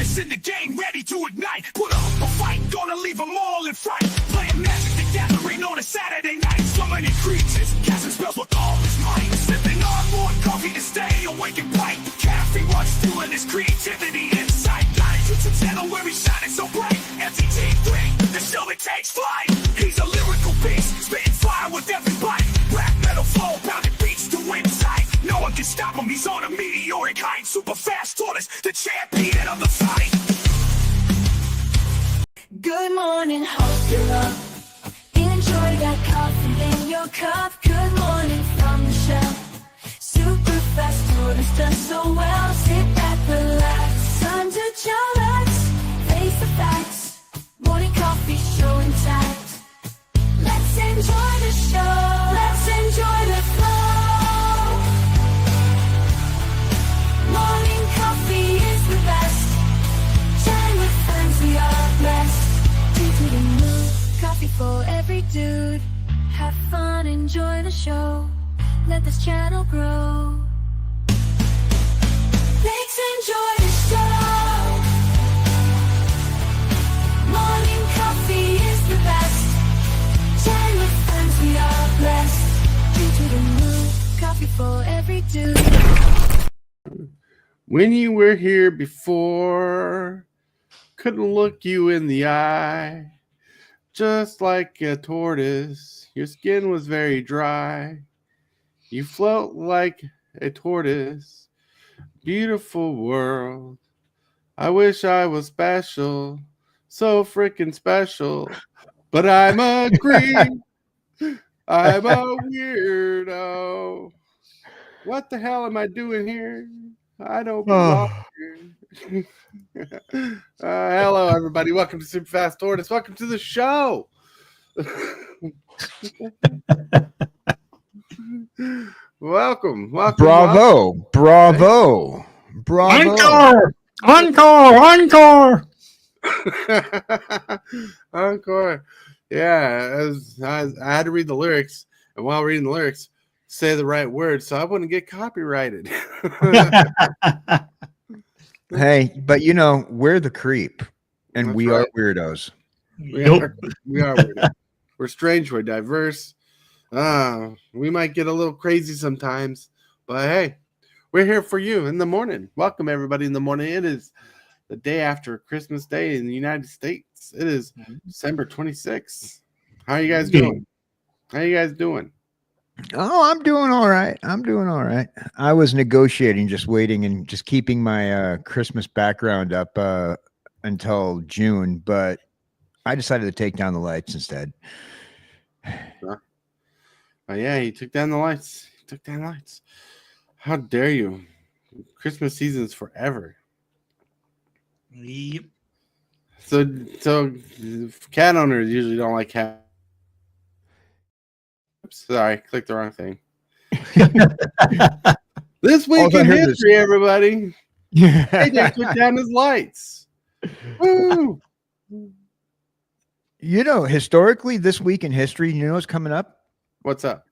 purest in the game, ready to ignite. Put up a fight, gonna leave them all in fright. Playing Magic the Gathering on a Saturday night. Summoning creatures, casting spells with all his might. Sipping on more coffee to stay awake and bright. Caffeine runs fueling his creativity inside. Got a YouTube channel where he's shining so bright. MTG3, the show that takes flight. He's a lyrical beast, spitting fire with every bite. Black metal flow, pounding beats to insight. No one can stop him, he's on a meteoric height. Super fast tortoise, the champion of the fight. Good morning, hope you're up. Enjoy that coffee in your cup. Good morning from the shelf. Super fast tortoise does so well. Sit back, relax, time to chillax. Face the facts, morning coffee show intact. Let's enjoy the show, let's enjoy the flow. Morning coffee is the best. Chatting with friends, we are blessed. Deep to the mood, coffee for every dude. Have fun, enjoy the show. Let this channel grow. Let's enjoy the show. Morning coffee is the best. Chatting with friends, we are blessed. Deep to the mood, coffee for every dude. When you were here before, couldn't look you in the eye. Just like a tortoise, your skin was very dry. You float like a tortoise. Beautiful world. I wish I was special. So freaking special. But I'm a green. I'm a weirdo. What the hell am I doing here? I don't belong here. Hello, everybody. Welcome to Super Fast Tortoise. Welcome to the show. Welcome. Bravo. Bravo. Encore! Encore! Encore. Yeah, I had to read the lyrics, and while reading the lyrics, say the right words so I wouldn't get copyrighted. Hey, but you know, we're the creep, and That's we right. are weirdos. We are weird. We're strange. We're diverse. We might get a little crazy sometimes, but hey, we're here for you in the morning. Welcome, everybody, in the morning. It is the day after Christmas Day in the United States. It is December 26th. How are you guys doing? Oh, I'm doing all right. I was negotiating, just waiting and just keeping my Christmas background up until June, but I decided to take down the lights instead. Oh, yeah, he took down the lights. How dare you? Christmas season's forever. Yep. So cat owners usually don't like cat. Oops, sorry, clicked the wrong thing. This week in history, everybody. AJ took down his lights. Woo! You know, historically, this week in history, you know what's coming up? What's up?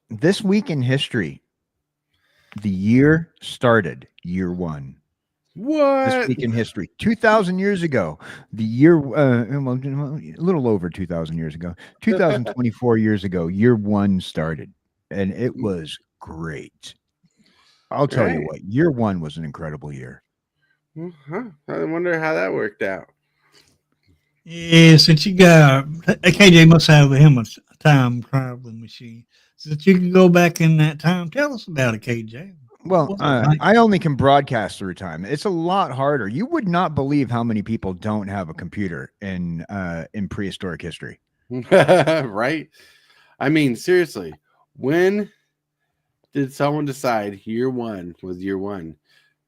This week in history, the year started, year one. What? This week in history, 2,000 years ago, the year, a little over 2,000 years ago, 2024 years ago, year one started, and it was great. I'll tell you what, year one was an incredible year. I wonder how that worked out. Yeah, since you got KJ must have him a time traveling machine. Since you can go back in that time, tell us about it, KJ. Well, I only can broadcast through time. It's a lot harder. You would not believe how many people don't have a computer in prehistoric history. Right? I mean, seriously, when did someone decide year one was year one?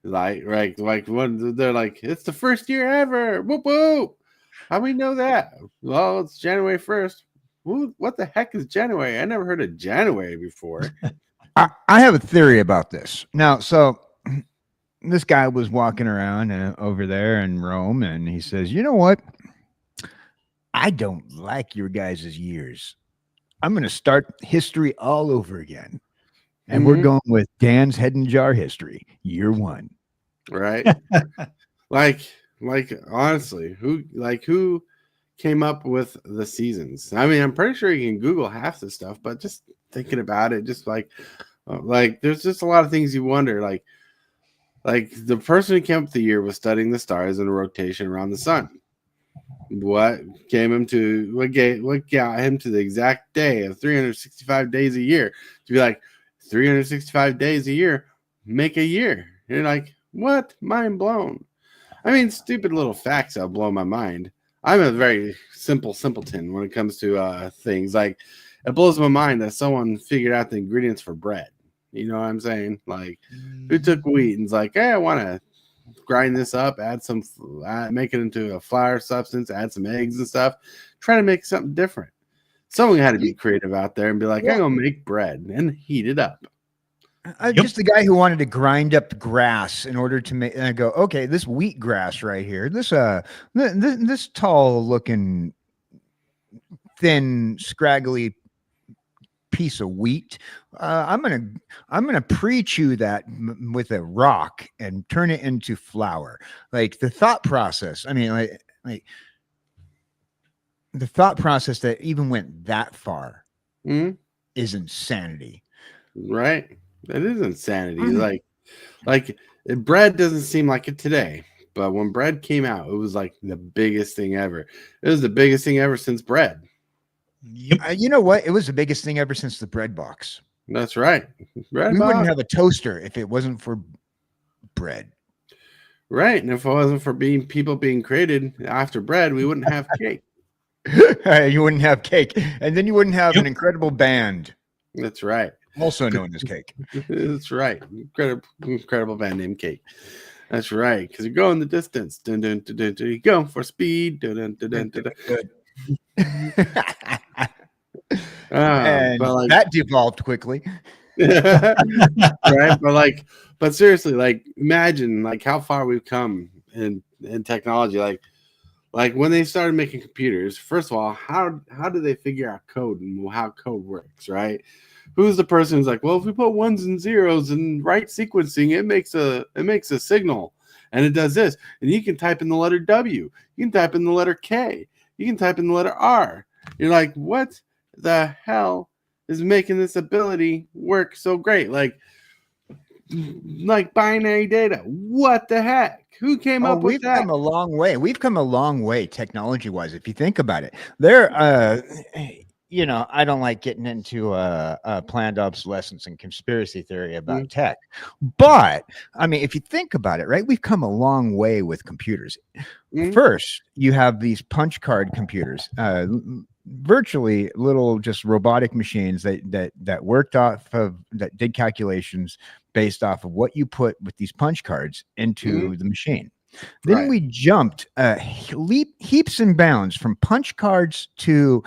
Like when they're like, it's the first year ever. Whoop whoop. How do we know that? Well, it's January 1st. What the heck is January? I never heard of January before. I have a theory about this. Now, so this guy was walking around over there in Rome, and he says, you know what? I don't like your guys' years. I'm going to start history all over again. And we're going with Dan's Head and Jar history, year one. Right? Like, Like honestly, who came up with the seasons? I mean, I'm pretty sure you can Google half the stuff, but just thinking about it, just like there's just a lot of things you wonder. Like the person who came up with the year was studying the stars in a rotation around the sun. What what got him to the exact day of 365 days a year to be like 365 days a year make a year? You're like, what? Mind blown. I mean, stupid little facts that'll blow my mind. I'm a very simple simpleton when it comes to things. Like, it blows my mind that someone figured out the ingredients for bread. You know what I'm saying? Like, who took wheat and's like, hey, I want to grind this up, make it into a flour substance, add some eggs and stuff, try to make something different. Someone had to be creative out there and be like, I'm gonna make bread and heat it up. Just the guy who wanted to grind up grass in order to make. And I go, okay, this wheat grass right here, this tall looking, thin, scraggly piece of wheat. I'm gonna pre-chew that with a rock and turn it into flour. Like the thought process. I mean, like the thought process that even went that far is insanity. Right? That is insanity. Like bread doesn't seem like it today, but when bread came out, it was like the biggest thing ever. It was the biggest thing ever since bread. Yep. You know what? It was the biggest thing ever since the bread box. That's right. Bread We box. wouldn't have a toaster if it wasn't for bread. Right. And if it wasn't for people being created after bread, we wouldn't have cake. You wouldn't have cake, and then you wouldn't have an incredible band, That's right. also known as cake. That's right. Incredible band named Cake. That's right. Because you go in the distance. Dun, dun, dun, dun, dun, you go for speed. Dun, dun, dun, dun, dun, dun. Good. But like, that devolved quickly. right? But seriously, like imagine like how far we've come in technology. Like when they started making computers, first of all, how do they figure out code and how code works, right? Who's the person who's like, well, if we put ones and zeros and right sequencing, it makes a signal and it does this. And you can type in the letter W, you can type in the letter K, you can type in the letter R. You're like, what the hell is making this ability work so great? Like binary data. What the heck? Who came up with that? We've come a long way. We've come a long way technology wise. If you think about it, there, you know, I don't like getting into planned obsolescence and conspiracy theory about tech, but I mean, if you think about it, right, we've come a long way with computers. First, you have these punch card computers, virtually little just robotic machines that worked off of, that did calculations based off of what you put with these punch cards into the machine. Then we jumped heaps and bounds from punch cards to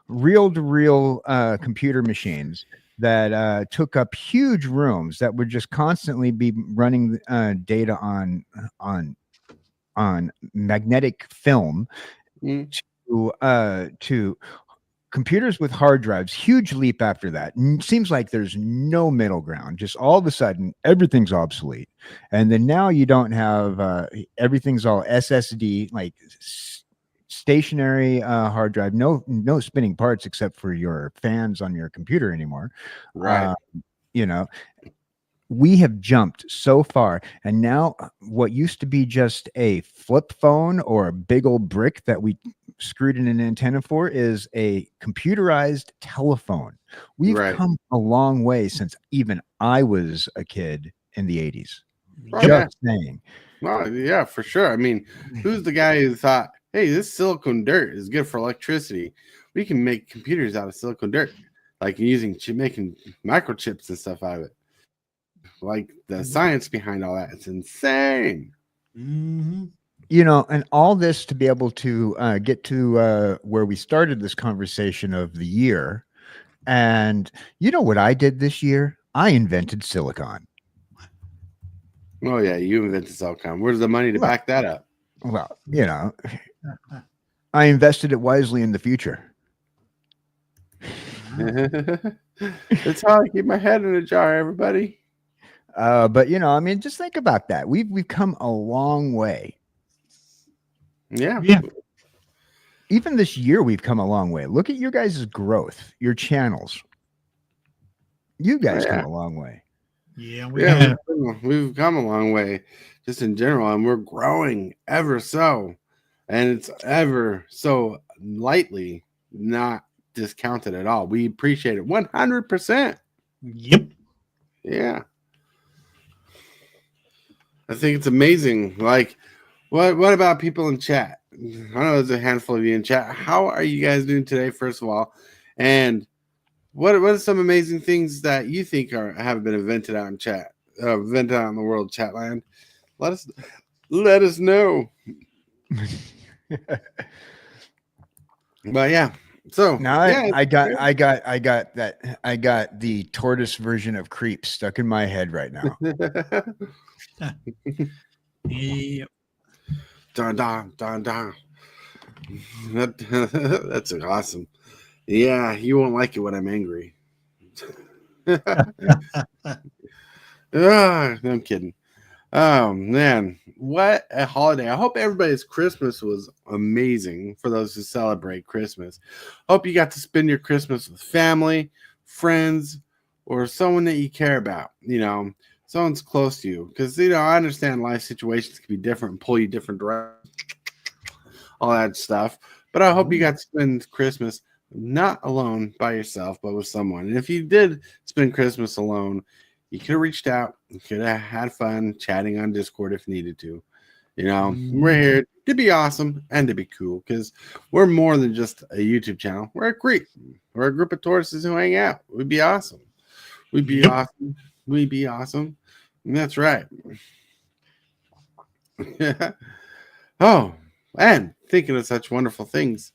reel-to-reel computer machines that took up huge rooms that would just constantly be running data on magnetic film to computers with hard drives. Huge leap after that. Seems like there's no middle ground. Just all of a sudden, everything's obsolete. And then now you don't have everything's all SSD, like stationary hard drive. No spinning parts except for your fans on your computer anymore. Right. You know, we have jumped so far, and now what used to be just a flip phone or a big old brick that we screwed in an antenna for is a computerized telephone. We've come a long way since even I was a kid in the 80s. Just saying. Well, yeah, for sure. I mean, who's the guy who thought, hey, this silicone dirt is good for electricity? We can make computers out of silicone dirt, like making microchips and stuff out of it. Like the science behind all that, it's insane. You know, and all this to be able to get to where we started this conversation of the year. And you know what I did this year? I invented silicon. Oh yeah, you invented silicon. Where's the money to back that up? Well, you know, I invested it wisely in the future. That's how I keep my head in a jar, everybody. But you know, I mean, just think about that. We've come a long way. Yeah. Yeah. Even this year, we've come a long way. Look at your guys' growth, your channels. You guys come Yeah. a long way. Yeah, we Yeah, have. we've come a long way just in general, and we're growing ever so. And it's ever so lightly not discounted at all. We appreciate it 100%. Yep. Yeah. I think it's amazing. Like, what about people in chat? I know there's a handful of you in chat. How are you guys doing today, first of all? And what are some amazing things that you think have been invented out in chat, invented out in the world chat land? Let us know. But yeah, so Now yeah, I got the tortoise version of Creep stuck in my head right now. Yep. Dun, dun, dun, dun. That's awesome. Yeah, you won't like it when I'm angry. I'm kidding. Oh man, what a holiday! I hope everybody's Christmas was amazing for those who celebrate Christmas. Hope you got to spend your Christmas with family, friends, or someone that you care about. You know, someone's close to you. Because I understand life situations can be different and pull you different directions, all that stuff. But I hope you got to spend Christmas not alone by yourself, but with someone. And if you did spend Christmas alone, you could have reached out. You could have had fun chatting on Discord if needed to. We're here to be awesome and to be cool because we're more than just a YouTube channel. We're a group. We're a group of tortoises who hang out. We'd be awesome. We'd be awesome. We'd be awesome. And that's right. Oh, and thinking of such wonderful things,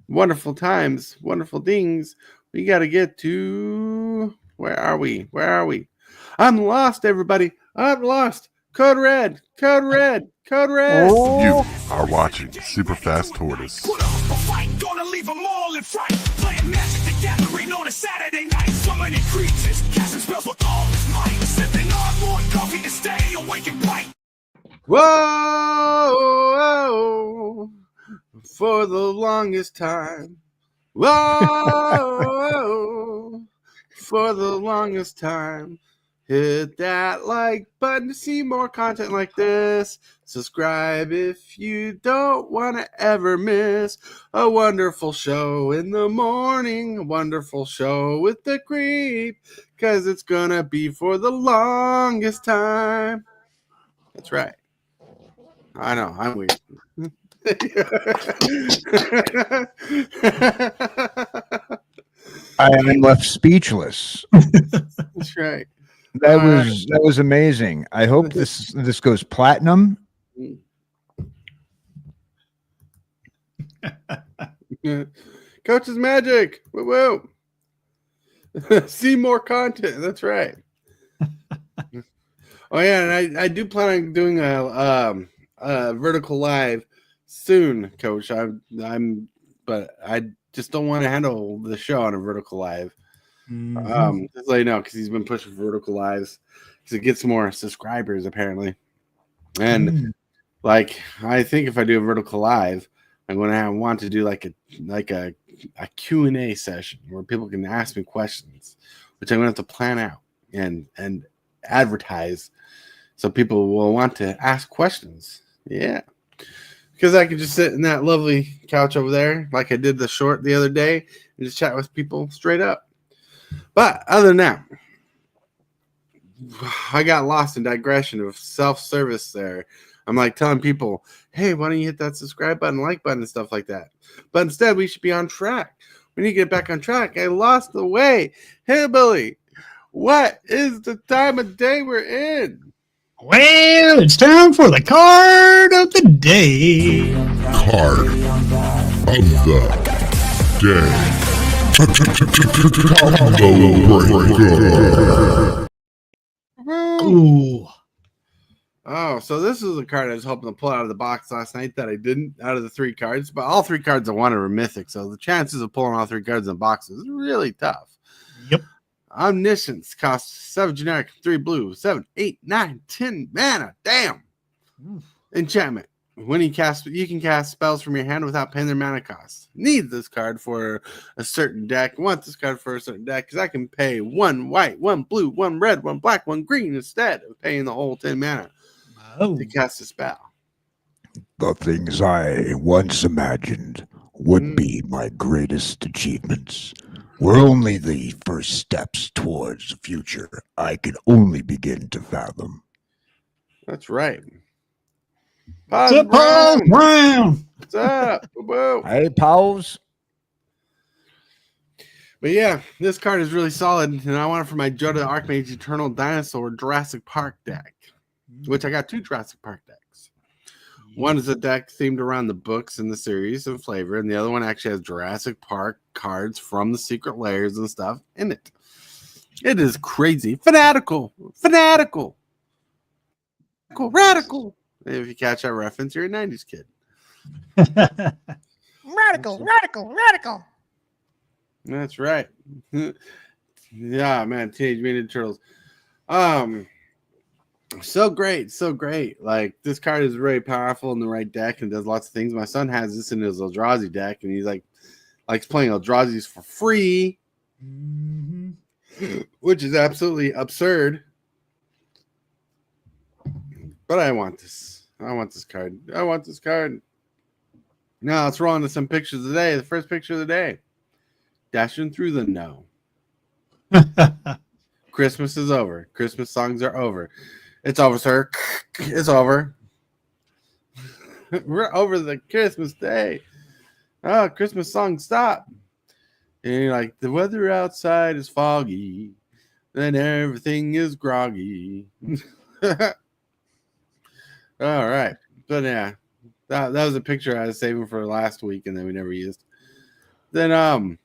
wonderful times, wonderful things, we got to get to. Where are we? Where are we? I'm lost, everybody. I'm lost. Code red. Code red. Code red. You are watching Super Fast Tortoise. Put up a fight, gonna leave them all in fright. Playing Magic the Gathering on a Saturday night. Summoning creatures, casting spells with all his might. Sipping on more coffee to stay awake and bright. Whoa, for the longest time. Whoa, for the longest time. Hit that like button to see more content like this. Subscribe if you don't want to ever miss a wonderful show in the morning. A wonderful show with the creep. Because it's going to be for the longest time. That's right. I know, I'm weird. I'm left speechless. That's right. That was amazing. I hope this goes platinum. Coach's magic. Woo woo. See more content. That's right. Oh yeah, and I do plan on doing a vertical live soon, Coach. But I just don't want to handle the show on a vertical live. Just let you know, because he's been pushing vertical lives because it gets more subscribers apparently. And like, I think if I do a vertical live, I'm going to want to do like a Q&A session where people can ask me questions, which I'm going to have to plan out and advertise so people will want to ask questions. Yeah. Because I could just sit in that lovely couch over there like I did the short the other day and just chat with people straight up. But other than that, I got lost in digression of self-service there. I'm like telling people, hey, why don't you hit that subscribe button, like button, and stuff like that. But instead, we should be on track. We need to get back on track. I lost the way. Hey, Billy, what is the time of day we're in? Well, it's time for the card of the day. Card of the day. Ooh. Oh, so this is a card I was hoping to pull out of the box last night that I didn't out of the 3 cards, but all 3 cards I wanted were mythic, so the chances of pulling all 3 cards in the box is really tough. Yep. Omniscience costs 7 generic, 3 blue, 7, 8, 9, 10 mana. Damn. Enchantment. When you can cast spells from your hand without paying their mana cost. Need this card for a certain deck. Want this card for a certain deck because I can pay 1 white, 1 blue, 1 red, 1 black, 1 green instead of paying the whole 10 mana to cast a spell. The things I once imagined would be my greatest achievements were only the first steps towards a future I could only begin to fathom. That's right. What's up, Paul Brown? What's up? Whoa. Hey, pals. But yeah, this card is really solid, and I want it for my Joe the Archmage Eternal Dinosaur Jurassic Park deck, which I got 2 Jurassic Park decks. One is a deck themed around the books in the series and flavor, and the other one actually has Jurassic Park cards from the secret layers and stuff in it. It is crazy. Fanatical. Radical. If you catch that reference, you're a 90s kid. Radical. That's right. Yeah, man. Teenage Mutant Ninja Turtles. So great. Like, this card is very powerful in the right deck and does lots of things. My son has this in his Eldrazi deck, and he's likes playing Eldrazi's for free, which is absolutely absurd. But I want this. I want this card. Now let's roll into some pictures of the day. The first picture of the day. Dashing through the no. Christmas is over. Christmas songs are over. It's over, sir. It's over. We're over the Christmas day. Oh, Christmas song, stop. And you're like, the weather outside is foggy. Then everything is groggy. All right. But yeah, that was a picture I was saving for last week and then we never used. Then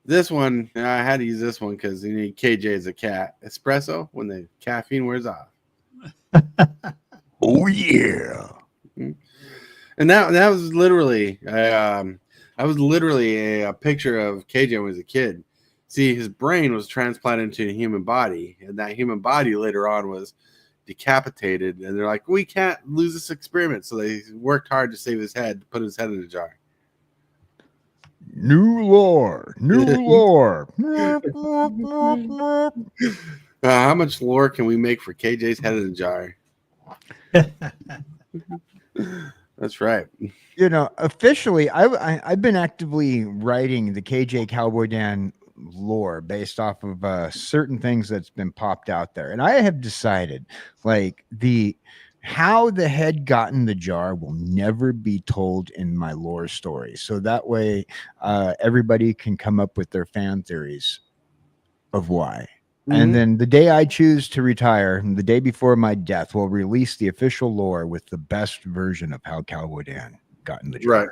this one, I had to use this one because you need KJ as a cat. Espresso when the caffeine wears off. Oh yeah. And that was literally a picture of KJ when he was a kid. See, his brain was transplanted into a human body, and that human body later on was decapitated, and they're like, we can't lose this experiment, so they worked hard to save his head, put his head in a jar. New lore. How much lore can we make for KJ's head in a jar? That's right. You know, officially, I've been actively writing the KJ Cowboy Dan lore based off of certain things that's been popped out there, and I have decided, like, how the head got in the jar will never be told in my lore story, so that way everybody can come up with their fan theories of why. And then the day I choose to retire, the day before my death, we'll release the official lore with the best version of how Cowboy Dan got in the jar. Right.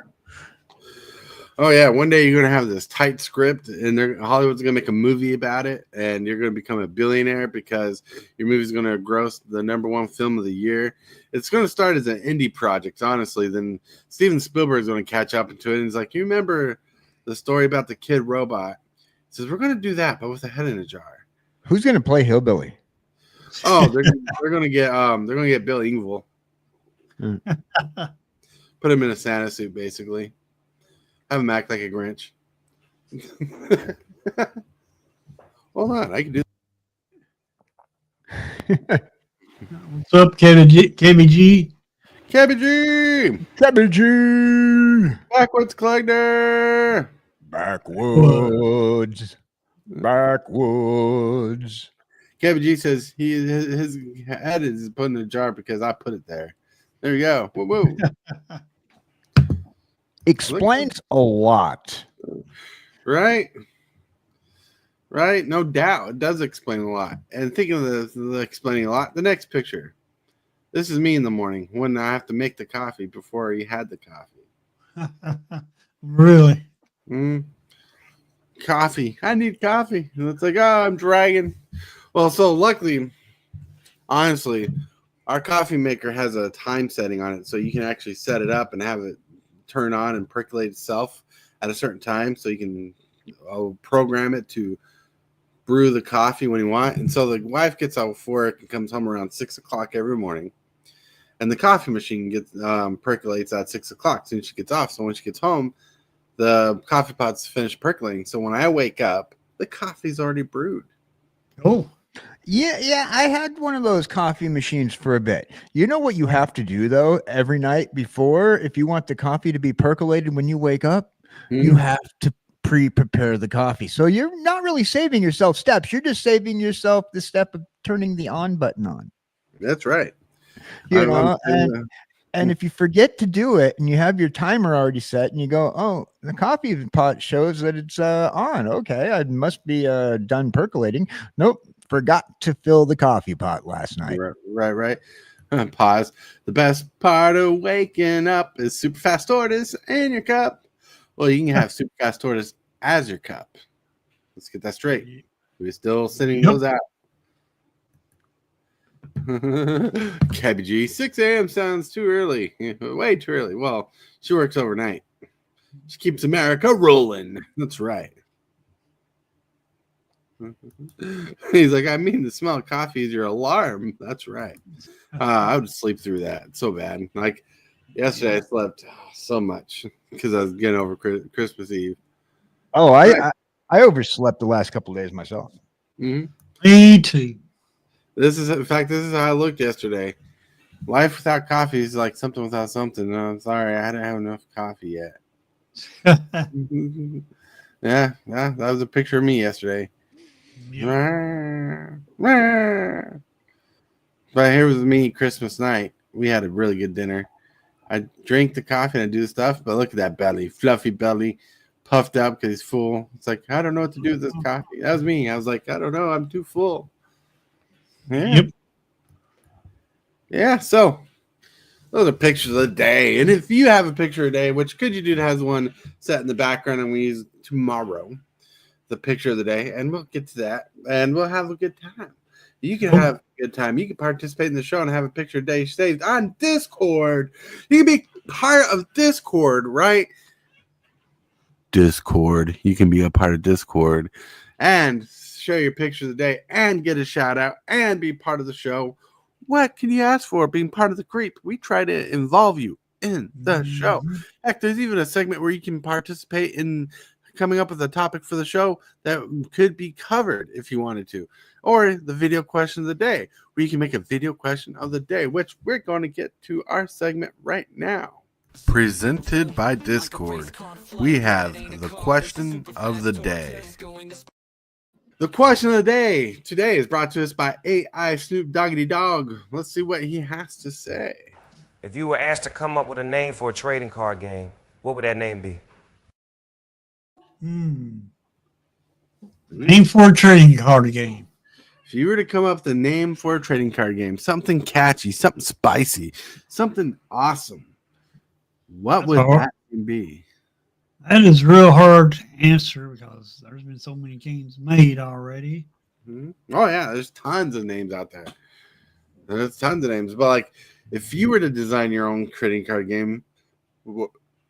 Oh yeah, one day you're gonna have this tight script, and Hollywood's gonna make a movie about it, and you're gonna become a billionaire because your movie's gonna gross the #1 film of the year. It's gonna start as an indie project, honestly. Then Steven Spielberg's gonna catch up into it, and he's like, "You remember the story about the kid robot?" He says, "We're gonna do that, but with a head in a jar." Who's gonna play Hillbilly? Oh, they're gonna get Bill Engvall. Put him in a Santa suit, basically. Have him act like a Grinch. Hold on, I can do. What's up, KBG? KBG! Backwards collector! Backwoods. KBG says his head is put in a jar because I put it there. There you go. Woo woo. Explains a lot. Right? No doubt. It does explain a lot. And thinking of the explaining a lot, the next picture. This is me in the morning when I have to make the coffee before you had the coffee. Really? Coffee. I need coffee. And it's like, oh, I'm dragging. Well, so luckily, honestly, our coffee maker has a time setting on it, so you can actually set it up and have it turn on and percolate itself at a certain time, so you can program it to brew the coffee when you want. And so the wife gets out of work and comes home around 6 o'clock every morning, and the coffee machine gets percolates at 6 o'clock as soon as she gets off. So when she gets home, the coffee pot's finished percolating. So when I wake up, the coffee's already brewed. Oh, Yeah, I had one of those coffee machines for a bit. You know what you have to do though every night before, if you want the coffee to be percolated when you wake up, you have to prepare the coffee. So you're not really saving yourself steps. You're just saving yourself the step of turning the on button on. That's right. You I'm know, doing and if you forget to do it and you have your timer already set and you go, oh, the coffee pot shows that it's on. Okay, I must be done percolating. Nope, forgot to fill the coffee pot last night. Right. Pause. The best part of waking up is super fast tortoise in your cup. Well, you can have super fast tortoise as your cup. Let's get that straight. We're still sending those out. KBG, 6 a.m. sounds too early. Way too early. Well, she works overnight. She keeps America rolling. That's right. He's like, I mean, the smell of coffee is your alarm. That's right. I would sleep through that. It's so bad. Like yesterday, I slept so much because I was getting over Christmas Eve. Oh, I overslept the last couple of days myself. Mm-hmm. me too. This is, in fact, this is how I looked yesterday. Life without coffee is like something without something. No, I'm sorry, I didn't have enough coffee yet. Yeah, that was a picture of me yesterday. But here was me Christmas night. We had a really good dinner. I drink the coffee and I do the stuff, but look at that belly, fluffy belly, puffed up because he's full. It's like, I don't know what to do with this coffee. That was me. I was like, I don't know, I'm too full. Yeah. Yep. Yeah, so those are pictures of the day. And if you have a picture of the day, which Could You Dude has one set in the background and we use tomorrow, the picture of the day, and we'll get to that and we'll have a good time. You can have a good time. You can participate in the show and have a picture of the day saved on Discord. You can be part of Discord, right? Discord. You can be a part of Discord and share your picture of the day and get a shout out and be part of the show. What can you ask for being part of the creep? We try to involve you in the show. Heck, there's even a segment where you can participate in coming up with a topic for the show that could be covered if you wanted to. Or the video question of the day, where you can make a video question of the day, which we're going to get to our segment right now. Presented by Discord, we have the question of the day. The question of the day today is brought to us by AI Snoop Doggity Dog. Let's see what he has to say. If you were asked to come up with a name for a trading card game, what would that name be? Name for a trading card game. If you were to come up with a name for a trading card game, something catchy, something spicy, something awesome, what would that be? That is real hard to answer because there's been so many games made already. Mm-hmm. Oh, yeah, there's tons of names out there. There's tons of names. But, like, if you were to design your own trading card game,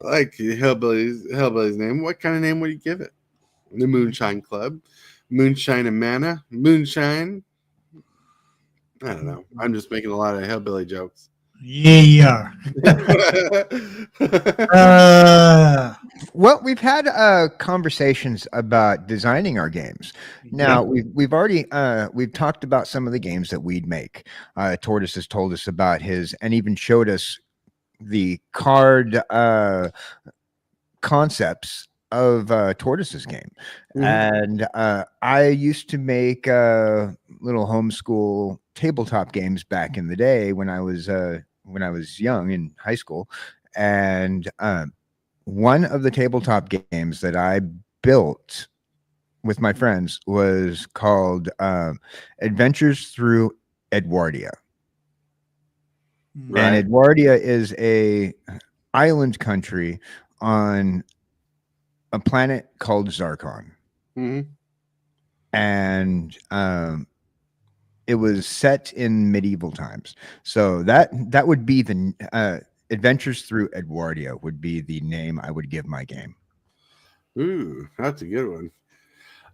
like Hillbilly's name, what kind of name would you give it? The Moonshine Club, Moonshine and Mana, Moonshine. I don't know. I'm just making a lot of hillbilly jokes. Yeah. Well, we've had conversations about designing our games. Now we've already we've talked about some of the games that we'd make. Tortoise has told us about his and even showed us the card concepts of Tortoise's game. And I used to make little homeschool tabletop games back in the day when I was young in high school. And one of the tabletop games that I built with my friends was called Adventures Through Edwardia. Right. And Edwardia is a island country on a planet called Zarkon. And it was set in medieval times. So that would be the Adventures Through Edwardia would be the name I would give my game. Ooh, that's a good one.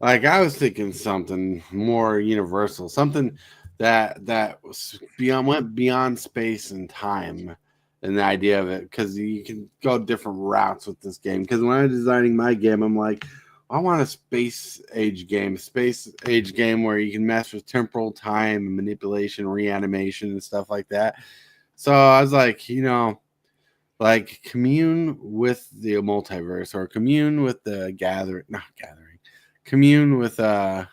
Like, I was thinking something more universal, something that was went beyond space and time, and the idea of it, because you can go different routes with this game. Because when I was designing my game, I'm like, I want a space age game where you can mess with temporal time, manipulation, reanimation, and stuff like that. So I was like, like commune with the multiverse, or commune with the commune with the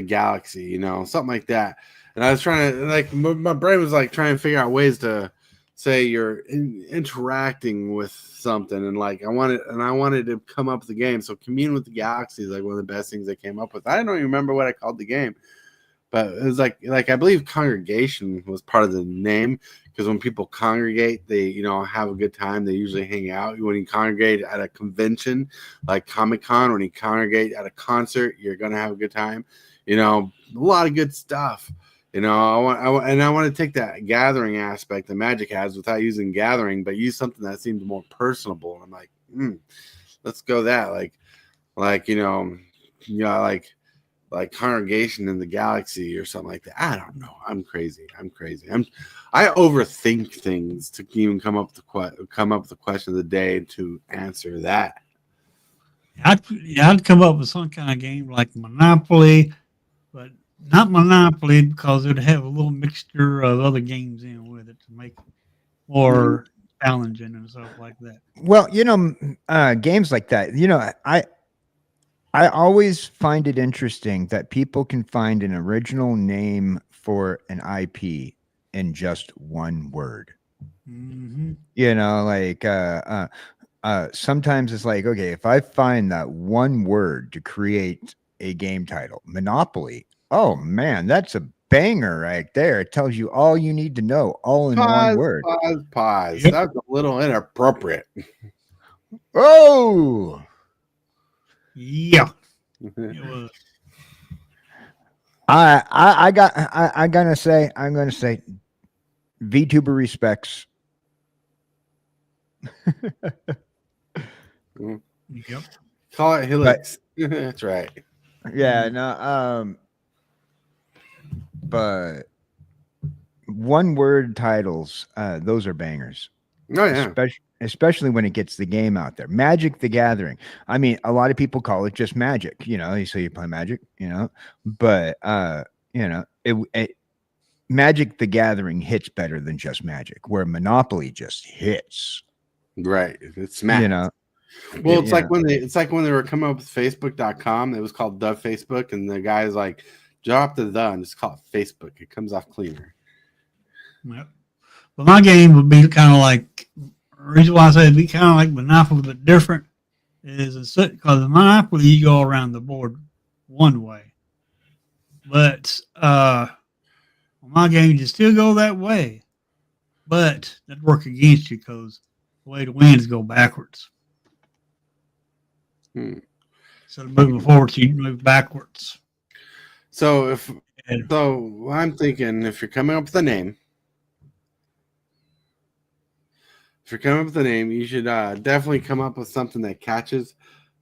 galaxy, something like that. And I was trying to, like, my brain was like trying to figure out ways to say you're interacting with something, and like I wanted to come up with the game. So commune with the galaxy is like one of the best things I came up with. I don't even remember what I called the game, but it was like I believe congregation was part of the name, because when people congregate, they have a good time. They usually hang out. When you congregate at a convention like Comic-Con, when you congregate at a concert, you're gonna have a good time. A lot of good stuff. I want to take that gathering aspect that Magic has without using gathering, but use something that seems more personable. And I'm like, let's go that like congregation in the galaxy or something like that. I don't know. I'm crazy. I overthink things to even come up with the question of the day to answer that. I'd come up with some kind of game like Monopoly, but not Monopoly, because it'd have a little mixture of other games in with it to make it more challenging and stuff like that. Well, games like that, I always find it interesting that people can find an original name for an IP in just one word. Mm-hmm. Sometimes it's like, okay, if I find that one word to create a game title, Monopoly, oh man, that's a banger right there. It tells you all you need to know, all in one word. Pause. Yep. That's a little inappropriate. Oh, Yeah, it was. I'm gonna say VTuber respects. Yep. Call it Helix. That's right. Yeah, no, but one word titles, those are bangers. Oh yeah. Especially when it gets the game out there. Magic the Gathering. I mean, a lot of people call it just Magic, so you play Magic, but Magic the Gathering hits better than just Magic, where Monopoly just hits. Right. It's smacked. Well, it's like when they were coming up with Facebook.com, it was called the Facebook, and the guy's like, drop the and just call it Facebook. It comes off cleaner. Yep. Well, my game would be kind of like, the reason why I say it'd be kind of like Monopoly, but different, is because in Monopoly, you go around the board one way. But my game, you still go that way. But that'd work against you, because the way to win is go backwards. So moving forward, you move backwards. So I'm thinking, if you're coming up with a name, you should definitely come up with something that catches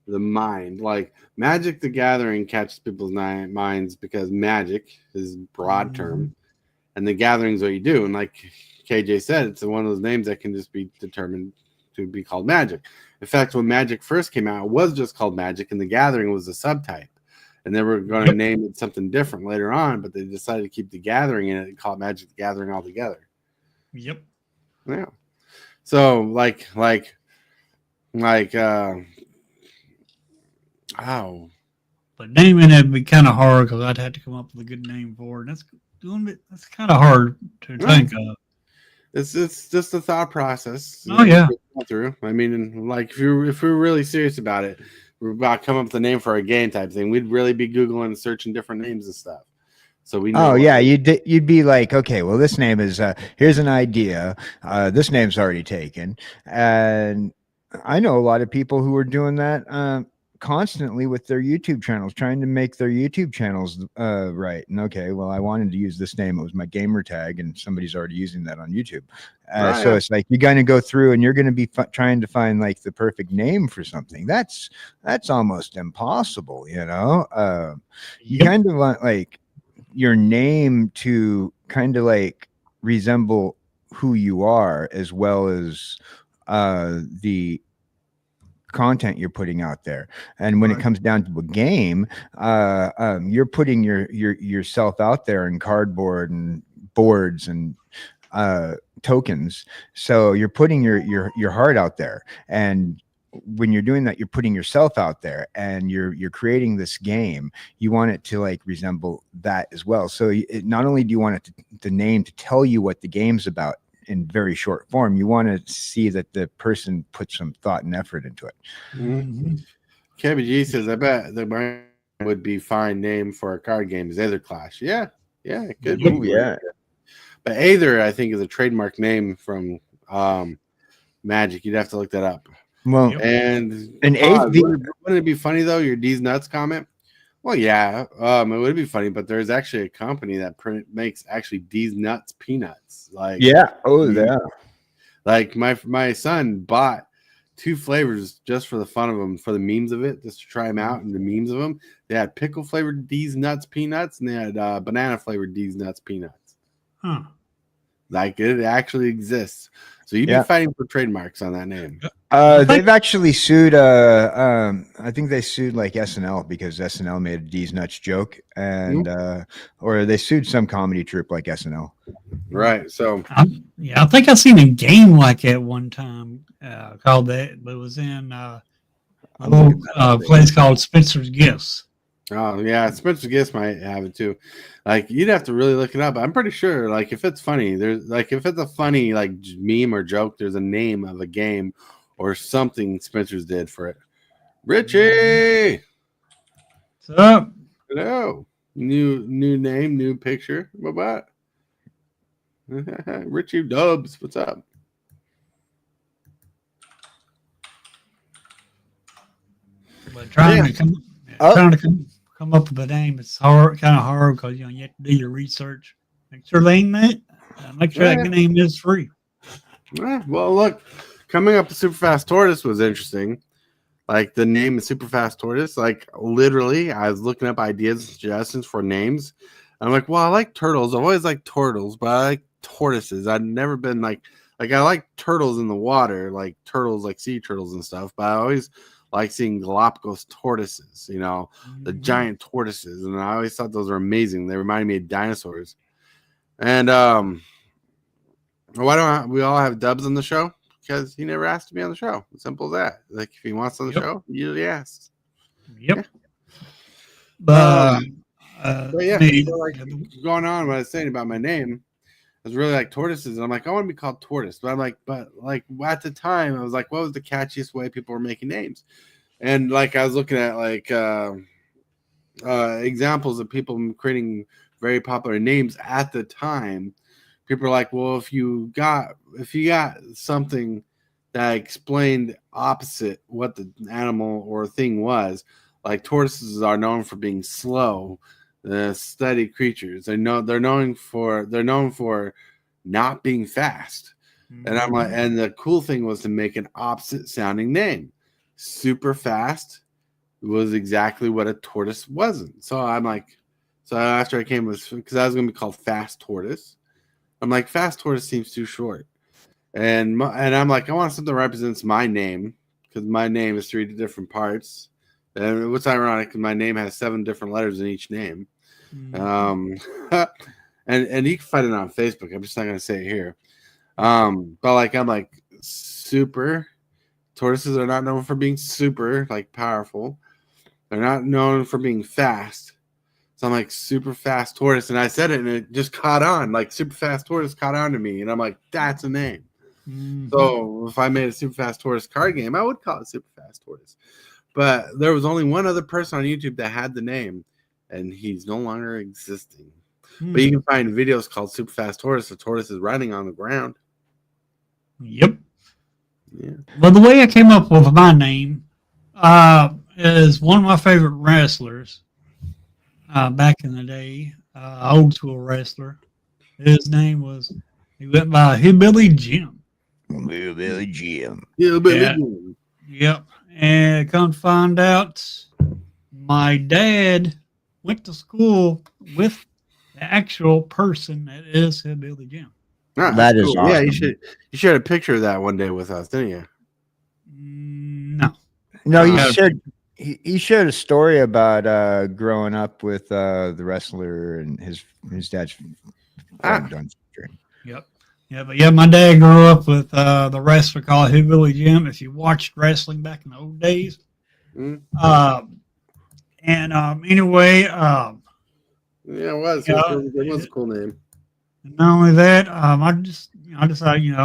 the mind. Like Magic the Gathering catches people's minds because magic is a broad term, and the gathering is what you do. And like KJ said, it's one of those names that can just be determined to be called Magic. In fact, when Magic first came out, it was just called Magic, and the Gathering was a subtype. And they were going to name it something different later on, but they decided to keep the Gathering in it and call it Magic the Gathering altogether. Yep. Yeah. So But naming it would be kind of hard, because I'd have to come up with a good name for it. That's kind of hard to think of. It's just a thought process. Oh yeah. Through. I mean, like if we're really serious about it, we're about to come up with a name for a game type thing. We'd really be Googling and searching different names and stuff. So we know. Oh yeah, you'd be like, okay, well, this name is here's an idea. This name's already taken, and I know a lot of people who are doing that constantly with their YouTube channels, trying to make their YouTube channels right. And okay, well, I wanted to use this name. It was my gamer tag, and somebody's already using that on YouTube. So it's like you're going to go through and you're going to be trying to find like the perfect name for something. That's almost impossible, You kind of want, like, your name to kind of like resemble who you are, as well as the content you're putting out there. And when it Right. comes down to a game, you're putting yourself out there in cardboard and boards and tokens. So you're putting your heart out there, and when you're doing that, you're putting yourself out there, and you're creating this game. You want it to like resemble that as well. So not only do you want the name to tell you what the game's about in very short form, you want to see that the person put some thought and effort into it. Mhm. KBG says, I bet the brand would be fine name for a card game is Aether Clash. Yeah, it could be. Oh, yeah. But Aether, I think, is a trademark name from Magic. You'd have to look that up. Well, Yep. And eighth, wouldn't it be funny though? Your D's nuts comment. Well, yeah, it would be funny, but there's actually a company that makes actually D's nuts peanuts. Like yeah. like my son bought 2 flavors just for the fun of them, for the memes of it, just to try them out and the memes of them. They had pickle flavored D's nuts peanuts, and they had banana flavored D's nuts peanuts. Huh. Like it actually exists. So you'd Yeah. be fighting for trademarks on that name. They've actually sued. I think they sued like SNL because SNL made a D's nuts joke, and or they sued some comedy troupe like SNL. Right. So I think I seen a game like that one time called that, but it was in a place called Spencer's Gifts. oh yeah, Spencer Gifts might have it too. Like you'd have to really look it up. I'm pretty sure, like if it's funny, there's like if it's a funny like meme or joke, there's a name of a game or something Spencer's did for it. Richie, What's up? hello, new name, new picture. What about Richie Dubs? What's up? But trying Yeah. to come up with a name, it's kind of hard because you have to do your research. Make sure they ain't that. Make sure that name is free. Well, look, coming up with Super Fast Tortoise was interesting. Like the name is Super Fast Tortoise. Like literally, I was looking up ideas and suggestions for names. I'm like, well, I like turtles. I've always liked turtles, but I like tortoises. I've never been like I like turtles in the water, like turtles, like sea turtles and stuff. But I always like seeing Galapagos tortoises, the giant tortoises, and I always thought those were amazing. They reminded me of dinosaurs. And why don't we all have Dubs on the show? Because he never asked to be on the show. Simple as that. Like if he wants on the show, he usually asks. Yep. But yeah, so like going on what I was saying about my name, I was really like tortoises, and I'm like, I want to be called Tortoise, but I'm like, at the time I was like, what was the catchiest way people were making names? And like I was looking at like examples of people creating very popular names at the time. People are like, well, if you got something that explained opposite what the animal or thing was, like tortoises are known for being slow, steady creatures. They're known for not being fast. And I'm like, and the cool thing was to make an opposite sounding name. Super fast was exactly what a tortoise wasn't. So I'm like, so after I came with, because I was going to be called Fast Tortoise. I'm like, Fast Tortoise seems too short. And I'm like, I want something that represents my name, because my name is 3 different parts. And what's ironic, because my name has 7 different letters in each name. And you can find it on Facebook. I'm just not going to say it here. But like, I'm like, super. Tortoises are not known for being super, like powerful. They're not known for being fast. So I'm like, Super Fast Tortoise. And I said it and it just caught on. Like Super Fast Tortoise caught on to me. And I'm like, that's a name. So if I made a Super Fast Tortoise card game, I would call it Super Fast Tortoise. But there was only one other person on YouTube that had the name, and he's no longer existing. But you can find videos called Super Fast Tortoise. The tortoise is running on the ground. Yep. Yeah. Well, the way I came up with my name is one of my favorite wrestlers back in the day, old school wrestler. His name he went by Hillbilly Jim. Hillbilly Jim. Yep. And come to find out, my dad went to school with the actual person that is Hillbilly Jim. Ah, That that's is cool. Yeah, awesome. you shared a picture of that one day with us, didn't you? No. No, he Uh, shared he shared a story about growing up with the wrestler and his dad's Ah, friend on stream. Yep. Yeah, but yeah, my dad grew up with the wrestler called Hillbilly Jim. If you watched wrestling back in the old days, mm, anyway, yeah, it was. you know, It was a cool name. not only that, I decided,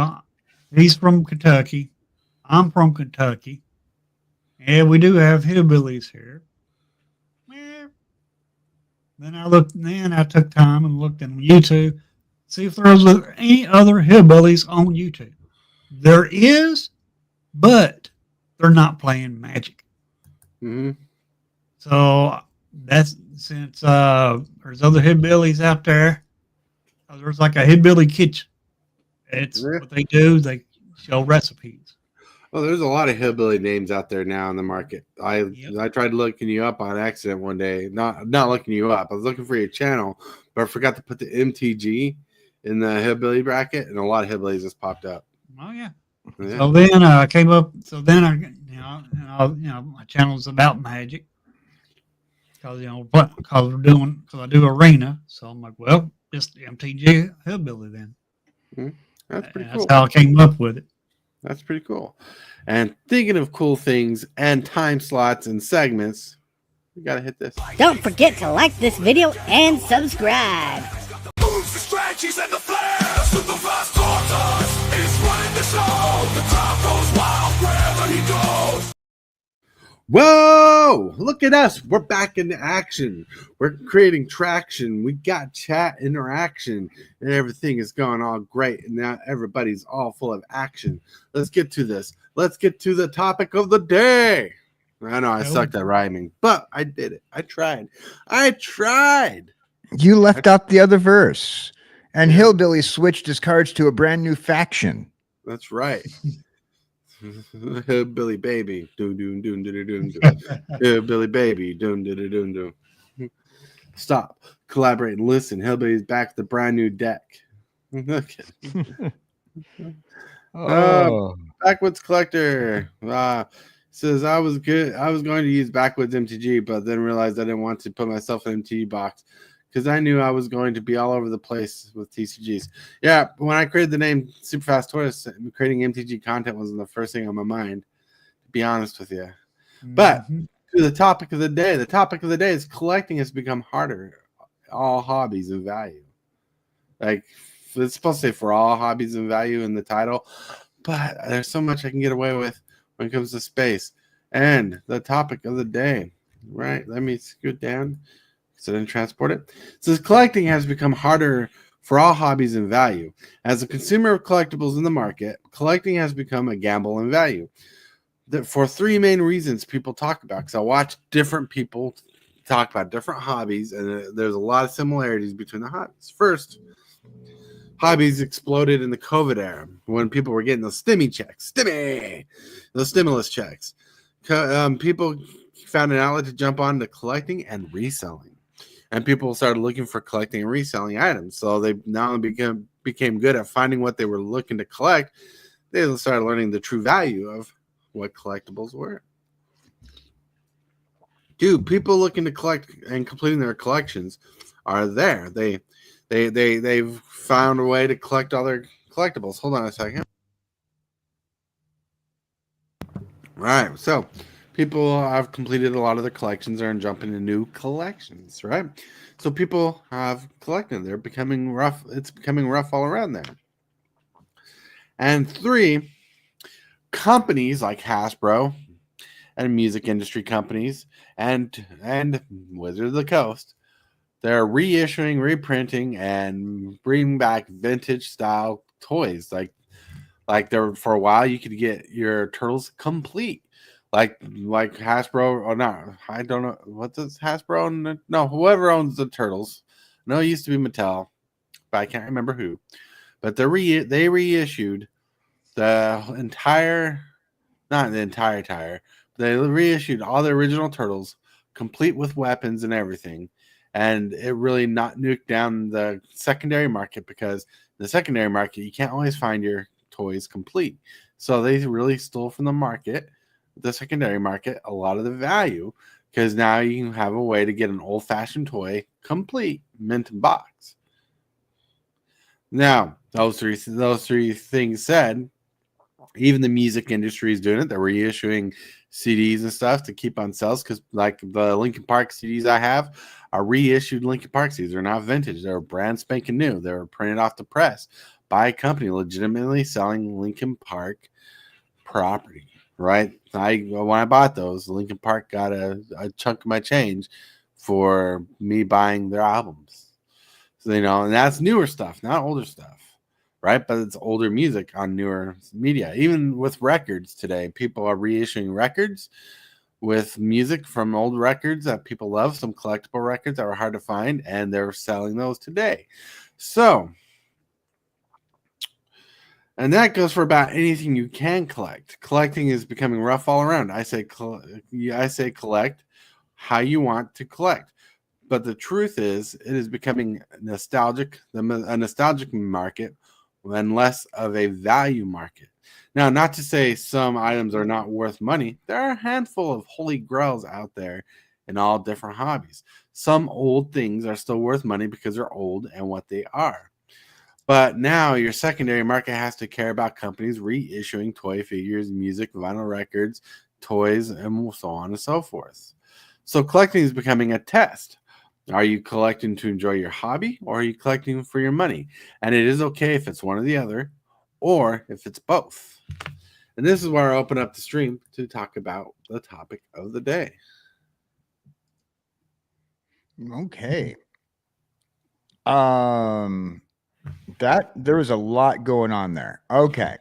he's from Kentucky. I'm from Kentucky. Yeah, we do have hillbillies here. Yeah. Then I took time and looked on YouTube, see if there was any other hillbillies on YouTube. There is, but they're not playing Magic. Mm-hmm. So that's since there's other hillbillies out there. There's like a hillbilly kitchen. It's Yeah. what they do. They show recipes. Well, there's a lot of hillbilly names out there now in the market. Yep. I tried looking you up on accident one day. Not looking you up. I was looking for your channel, but I forgot to put the MTG in the hillbilly bracket, and a lot of hillbillies just popped up. Oh yeah. Yeah. So then I came up. So then my channel's about magic because I do arena. So I'm like, well, just MTG hillbilly then. That's pretty That's cool. how I came up with it. That's pretty cool. And thinking of cool things and time slots and segments, we gotta hit this. Don't forget to like this video and subscribe. Moves, the strategies, and the flair. Super fast tortoise is running the show. The crowd goes wild wherever he goes. Whoa! Look at us. We're back into action. We're creating traction. We got chat interaction, and everything is going all great. And now everybody's all full of action. Let's get to this. Let's get to the topic of the day. I know I sucked at rhyming, but I did it. I tried. You left out the other verse, and Hillbilly switched his cards to a brand new faction. That's right. Billy baby, doom doom doom doom doom doom. Billy baby, doom doom doom doom. Stop, collaborate, and listen. Hillbilly's back with the brand new deck. Okay. Backwoods collector says I was good. I was going to use Backwoods MTG, but then realized I didn't want to put myself in an MTG box because I knew I was going to be all over the place with TCGs. Yeah, when I created the name Superfast Tortoise, creating MTG content wasn't the first thing on my mind, to be honest with you. But to the topic of the day, is collecting has become harder. All hobbies and value. Like, it's supposed to say for all hobbies and value in the title, but there's so much I can get away with when it comes to space. And the topic of the day, right? Let me scoot down so I didn't transport it. It says collecting has become harder for all hobbies and value. As a consumer of collectibles in the market, collecting has become a gamble in value. For three main reasons people talk about, because I watch different people talk about different hobbies, and there's a lot of similarities between the hobbies. First, hobbies exploded in the COVID era when people were getting those stimulus checks. People found an outlet to jump on to collecting and reselling. And people started looking for collecting and reselling items. So they not only became good at finding what they were looking to collect, they started learning the true value of what collectibles were. Dude, people looking to collect and completing their collections are there. They've found a way to collect all their collectibles. Hold on a second. Right. So people have completed a lot of their collections and are jumping into new collections, right? So people have collected. They're becoming rough. It's becoming rough all around there. And three, companies like Hasbro and music industry companies and Wizard of the Coast, they're reissuing, reprinting, and bringing back vintage style toys. Like there for a while, you could get your Turtles complete. Like Hasbro or not, I don't know what does Hasbro own? No, whoever owns the Turtles. No, it used to be Mattel, but I can't remember who. But they reissued the entire, not the entire tire. They reissued all the original Turtles, complete with weapons and everything, and it really not nuked down the secondary market, because the secondary market you can't always find your toys complete. So they really stole from the market, the secondary market, a lot of the value, because now you can have a way to get an old-fashioned toy complete, mint in box. Now, those three things said, even the music industry is doing it. They're reissuing CDs and stuff to keep on sales, because like the Linkin Park CDs I have are reissued Linkin Park CDs. They're not vintage. They're brand spanking new. They were printed off the press by a company legitimately selling Linkin Park property. Right? When I bought those, Linkin Park got a chunk of my change for me buying their albums. So, and that's newer stuff, not older stuff. Right? But it's older music on newer media. Even with records today, people are reissuing records with music from old records that people love, some collectible records that were hard to find, and they're selling those today. So, and that goes for about anything you can collect. Collecting is becoming rough all around. I say collect how you want to collect. But the truth is, it is becoming nostalgic, a nostalgic market, and less of a value market. Now, not to say some items are not worth money. There are a handful of holy grails out there in all different hobbies. Some old things are still worth money because they're old and what they are. But now your secondary market has to care about companies reissuing toy figures, music, vinyl records, toys, and so on and so forth. So collecting is becoming a test. Are you collecting to enjoy your hobby, or are you collecting for your money? And it is okay if it's one or the other, or if it's both. And this is where I open up the stream to talk about the topic of the day. Okay. That there was a lot going on there. Okay.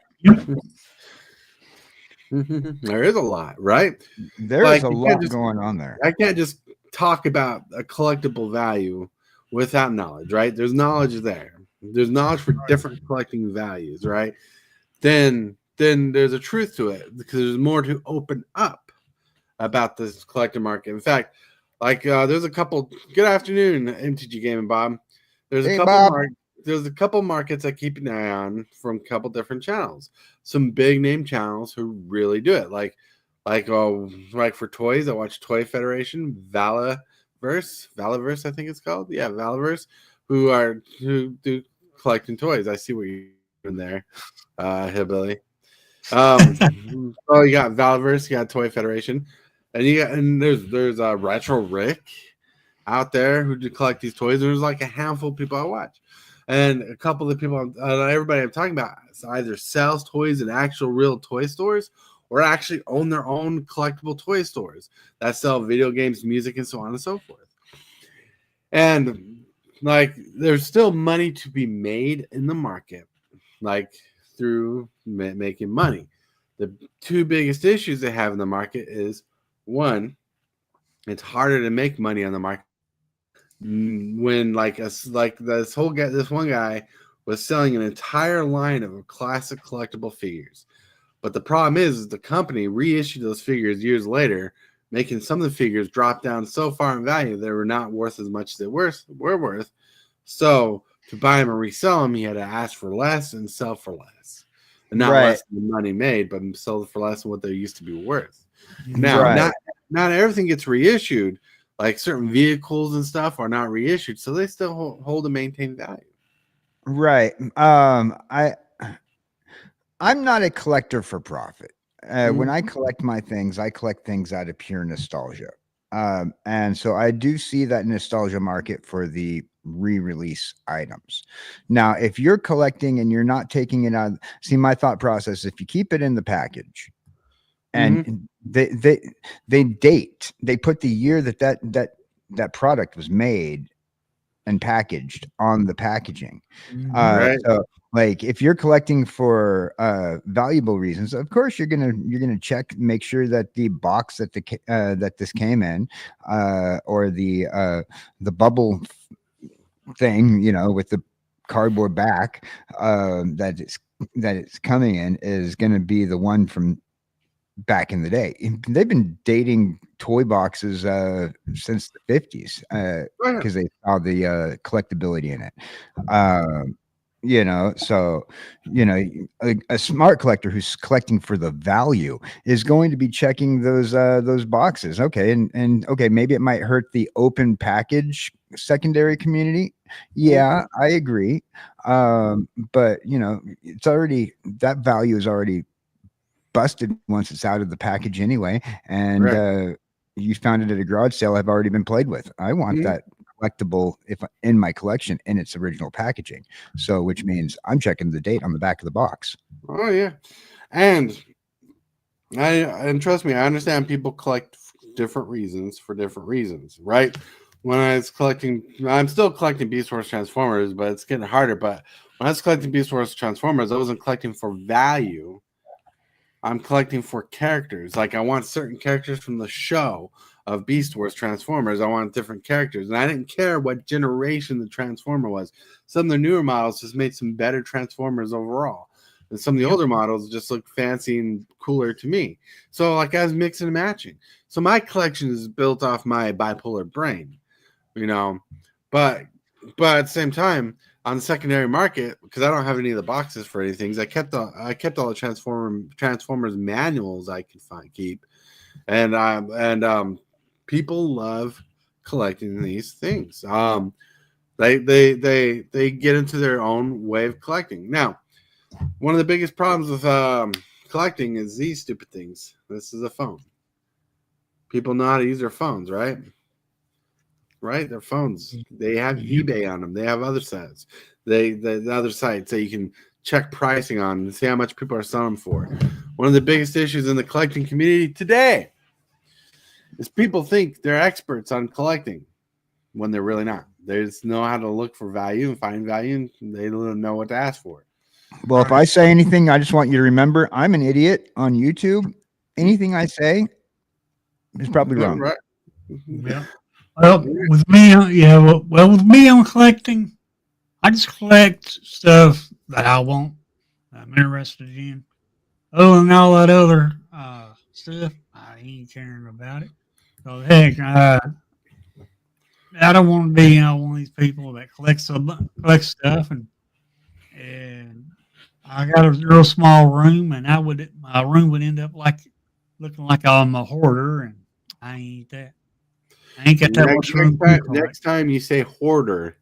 There is a lot, right? There's a lot going on there. I can't just talk about a collectible value without knowledge, right? There's knowledge there. There's knowledge for different collecting values, right? Then there's a truth to it, because there's more to open up about this collector market. In fact, like there's a couple. Good afternoon, MTG Gaming Bob. There's a couple markets I keep an eye on from a couple different channels. Some big name channels who really do it. Like for toys, I watch Toy Federation, Valaverse, I think it's called. Yeah, Valaverse, who do collecting toys. I see what you're doing there, hillbilly. Oh, you got Valaverse, you got Toy Federation, and there's Retro Rick out there who do collect these toys. There's like a handful of people I watch, and a couple of people. Everybody I'm talking about either sells toys in actual real toy stores, or actually own their own collectible toy stores that sell video games, music, and so on and so forth. And like, there's still money to be made in the market, like through making money. The two biggest issues they have in the market is, one, it's harder to make money on the market when this one guy was selling an entire line of classic collectible figures. But the problem is the company reissued those figures years later, making some of the figures drop down so far in value they were not worth as much as they were worth. So to buy them and resell them, he had to ask for less and sell for less. And not less than the money made, but sell for less than what they used to be worth. Now, not everything gets reissued. Like certain vehicles and stuff are not reissued, so they still hold and maintain value. Right. I'm not a collector for profit. When I collect my things, I collect things out of pure nostalgia. And so I do see that nostalgia market for the re-release items. Now, if you're collecting and you're not taking it out, see, my thought process, if you keep it in the package and they date, they put the year that product was made and packaged on the packaging. So like if you're collecting for valuable reasons, of course you're gonna check, make sure that the box that that this came in, or the bubble thing, with the cardboard back, that it's coming in is going to be the one from back in the day. And they've been dating toy boxes since the 50s because they saw the collectability in it. Um, so a smart collector who's collecting for the value is going to be checking those boxes. Okay, and okay, maybe it might hurt the open package secondary community. Yeah, I agree. But it's already, that value is already busted once it's out of the package anyway. And Right. you found it at a garage sale have already been played with. I want that collectible if in my collection in its original packaging. So which means I'm checking the date on the back of the box. Oh yeah, and and trust me, I understand people collect different reasons for different reasons, right? When I was collecting, I'm still collecting Beast Wars Transformers, but it's getting harder. But when I was collecting Beast Wars Transformers, I wasn't collecting for value. I'm collecting for characters. Like I want certain characters from the show of Beast Wars Transformers. I want different characters, and I didn't care what generation the Transformer was. Some of the newer models just made some better Transformers overall, and some of the older models just look fancy and cooler to me. So like I was mixing and matching. So my collection is built off my bipolar brain, you know, but at the same time, on the secondary market, because I don't have any of the boxes for anything, I kept all the Transformers manuals I could keep, and people love collecting these things. They get into their own way of collecting. Now, one of the biggest problems with collecting is these stupid things. This is a phone. People know how to use their phones, right? Right, their phones. They have eBay on them. They have other sites. The other sites that you can check pricing on and see how much people are selling for. One of the biggest issues in the collecting community today is people think they're experts on collecting when they're really not. They just know how to look for value and find value, and they don't know what to ask for. Well, if I say anything, I just want you to remember I'm an idiot on YouTube. Anything I say is probably wrong. Right. Yeah. Well, with me, with me on collecting, I just collect stuff that I want, I'm interested in. Other than all that other stuff, I ain't caring about it. So heck, I don't want to be one of these people that collects stuff, and I got a real small room, and my room would end up looking like I'm a hoarder, and I ain't that. I ain't got that much room. Next time you say hoarder,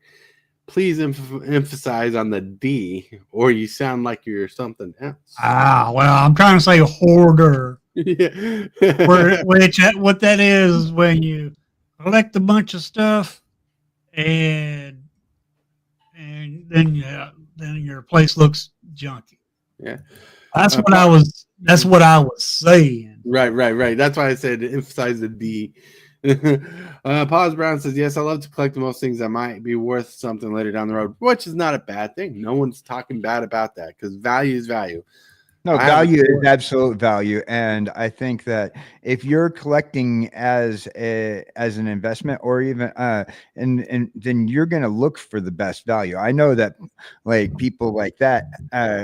please emphasize on the D, or you sound like you're something else. Well, I'm trying to say hoarder. Yeah. What that is when you collect a bunch of stuff, and then your place looks junky. Yeah, that's what I was. That's what I was saying. Right. That's why I said emphasize the D. Pause Brown says, yes, I love to collect the most things that might be worth something later down the road, which is not a bad thing. No one's talking bad about that because value is value. No, value is absolute value, and I think that if you're collecting as an investment, or even and then you're going to look for the best value. I know that like people like that,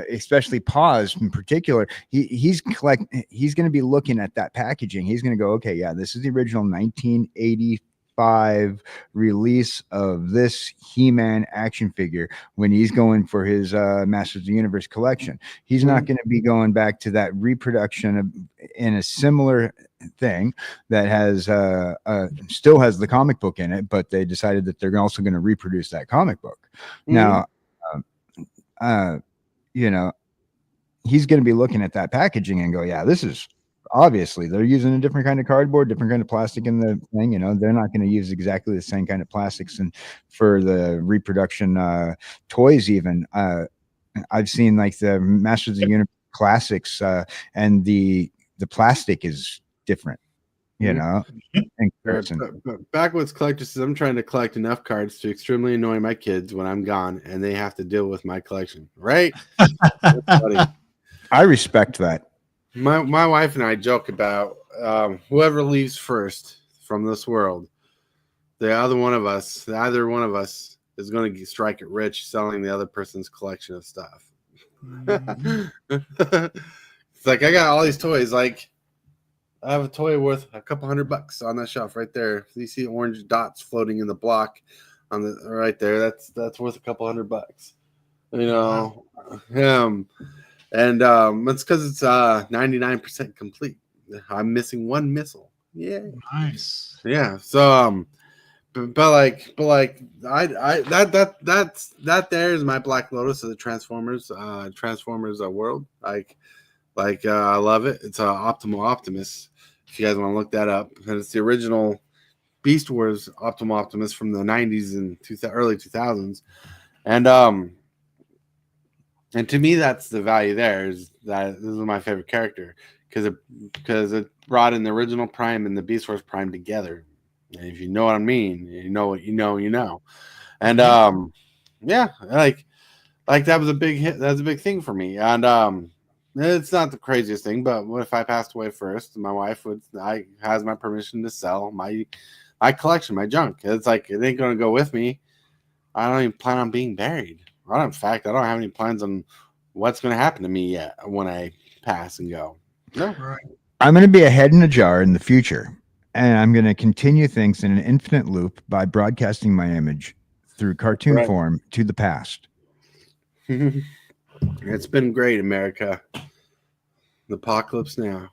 especially Pause in particular, he's going to be looking at that packaging. He's going to go, okay, yeah, this is the original 1985 release of this He-Man action figure. When he's going for his Masters of the Universe collection, he's not going to be going back to that reproduction in a similar thing that has still has the comic book in it, but they decided that they're also going to reproduce that comic book. Now he's going to be looking at that packaging and go, yeah, this is obviously they're using a different kind of cardboard, different kind of plastic in the thing. They're not going to use exactly the same kind of plastics and for the reproduction toys. Even I've seen like the Masters of the Universe classics, and the plastic is different. In comparison. Backwoods Collector says, I'm trying to collect enough cards to extremely annoy my kids when I'm gone, and they have to deal with my collection. Right? That's funny. I respect that. My wife and I joke about whoever leaves first from this world, either one of us is going to strike it rich selling the other person's collection of stuff. It's like I got all these toys. Like I have a toy worth a couple $100 on that shelf right there. You see orange dots floating in the block on the right there. That's worth a couple $100. You know, and it's because it's 99% complete. I'm missing one missile. Yeah, Nice. yeah. So but like that there is my Black Lotus of the Transformers world. I love it. It's Optimal Optimus. If you guys want to look that up, and it's the original Beast Wars Optimal Optimus from the 90s and early 2000s, and to me that's the value there. Is that this is my favorite character because it brought in the original Prime and the Beast Wars Prime together. And if you know what I mean, you know what you know. And yeah, like that was a big hit. That was a big thing for me. And it's not the craziest thing, but what if I passed away first? My wife has my permission to sell my collection, my junk. It's like it ain't gonna go with me. I don't even plan on being buried. In fact, I don't have any plans on what's gonna happen to me yet when I pass and go. No. Right. I'm going to be a head in a jar in the future, and I'm going to continue things in an infinite loop by broadcasting my image through cartoon Right. form to the past. It's been great, America. The apocalypse now.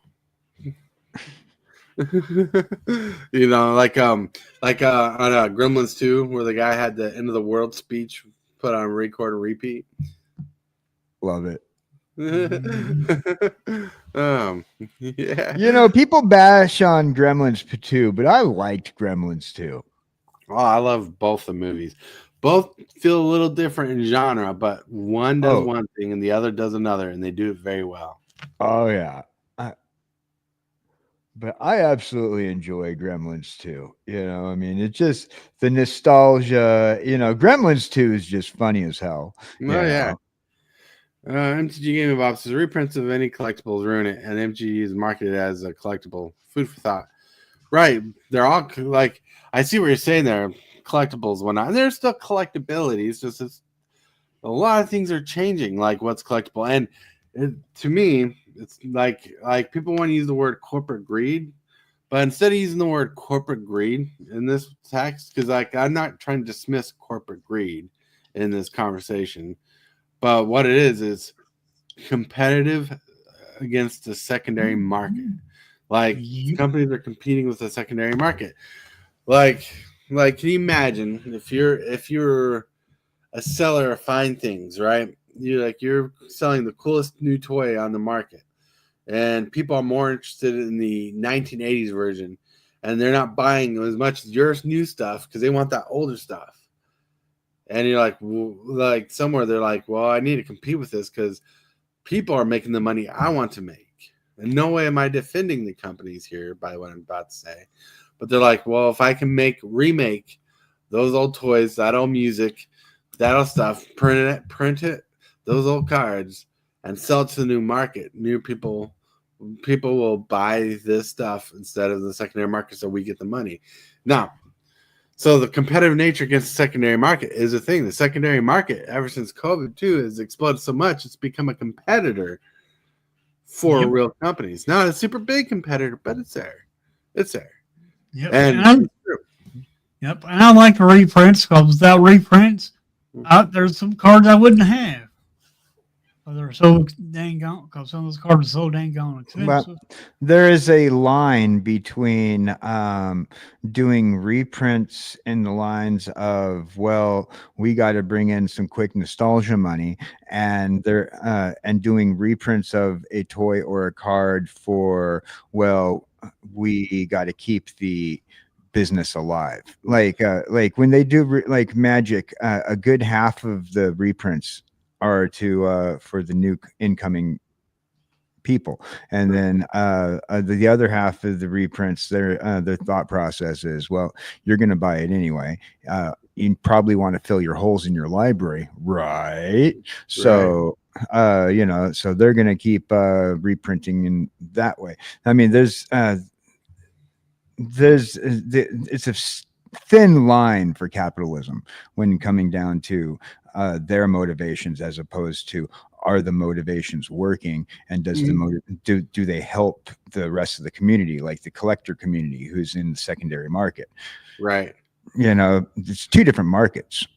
You know, like on Gremlins 2, where the guy had the end of the world speech put on record and repeat. Love it. Yeah. You know, people bash on Gremlins 2, but I liked Gremlins 2. Oh, I love both the movies. Both feel a little different in genre, but one does one thing and the other does another, and they do it very well. Oh yeah. But I absolutely enjoy Gremlins 2. You know, I mean, it's just the nostalgia. You know, Gremlins 2 is just funny as hell. Oh yeah. MTG Gaming Bob says reprints of any collectibles ruin it, and MTG is marketed as a collectible. Food for thought. Right. They're all like, I see what you're saying there. Collectibles, whatnot. There's still collectability. It's just a lot of things are changing, like what's collectible. And to me, it's like people want to use the word corporate greed, but instead of using the word corporate greed in this text, because like I'm not trying to dismiss corporate greed in this conversation, but what it is competitive against the secondary market. Like companies are competing with the secondary market. Like can you imagine if you're a seller of fine things, right? You're selling the coolest new toy on the market, and people are more interested in the 1980s version, and they're not buying as much as your new stuff because they want that older stuff. And you're like somewhere they're like, well, I need to compete with this because people are making the money I want to make. And no way am I defending the companies here by what I'm about to say. But they're like, well, if I can remake those old toys, that old music, that old stuff, print it, those old cards, and sell it to the new market. New people will buy this stuff instead of the secondary market, so we get the money. Now, so the competitive nature against the secondary market is a thing. The secondary market, ever since COVID too, has exploded so much, it's become a competitor for real companies. Not a super big competitor, but it's there. It's there. Yep. And Yep. And I like the reprints because without reprints, there's some cards I wouldn't have. They're so dang gone because some of those cards are so dang gone expensive. Well, there is a line between doing reprints in the lines of, well, we got to bring in some quick nostalgia money, and and doing reprints of a toy or a card for, well, we got to keep the business alive. Like when they do like Magic, a good half of the reprints are to for the new incoming people, and then the other half of the reprints, their thought process is, well, you're going to buy it anyway. You probably want to fill your holes in your library, right? So you know, so they're going to keep reprinting in that way. I mean, it's a thin line for capitalism when coming down to their motivations, as opposed to, are the motivations working, and does Mhm. do they help the rest of the community, like the collector community who's in the secondary market? Right. It's two different markets.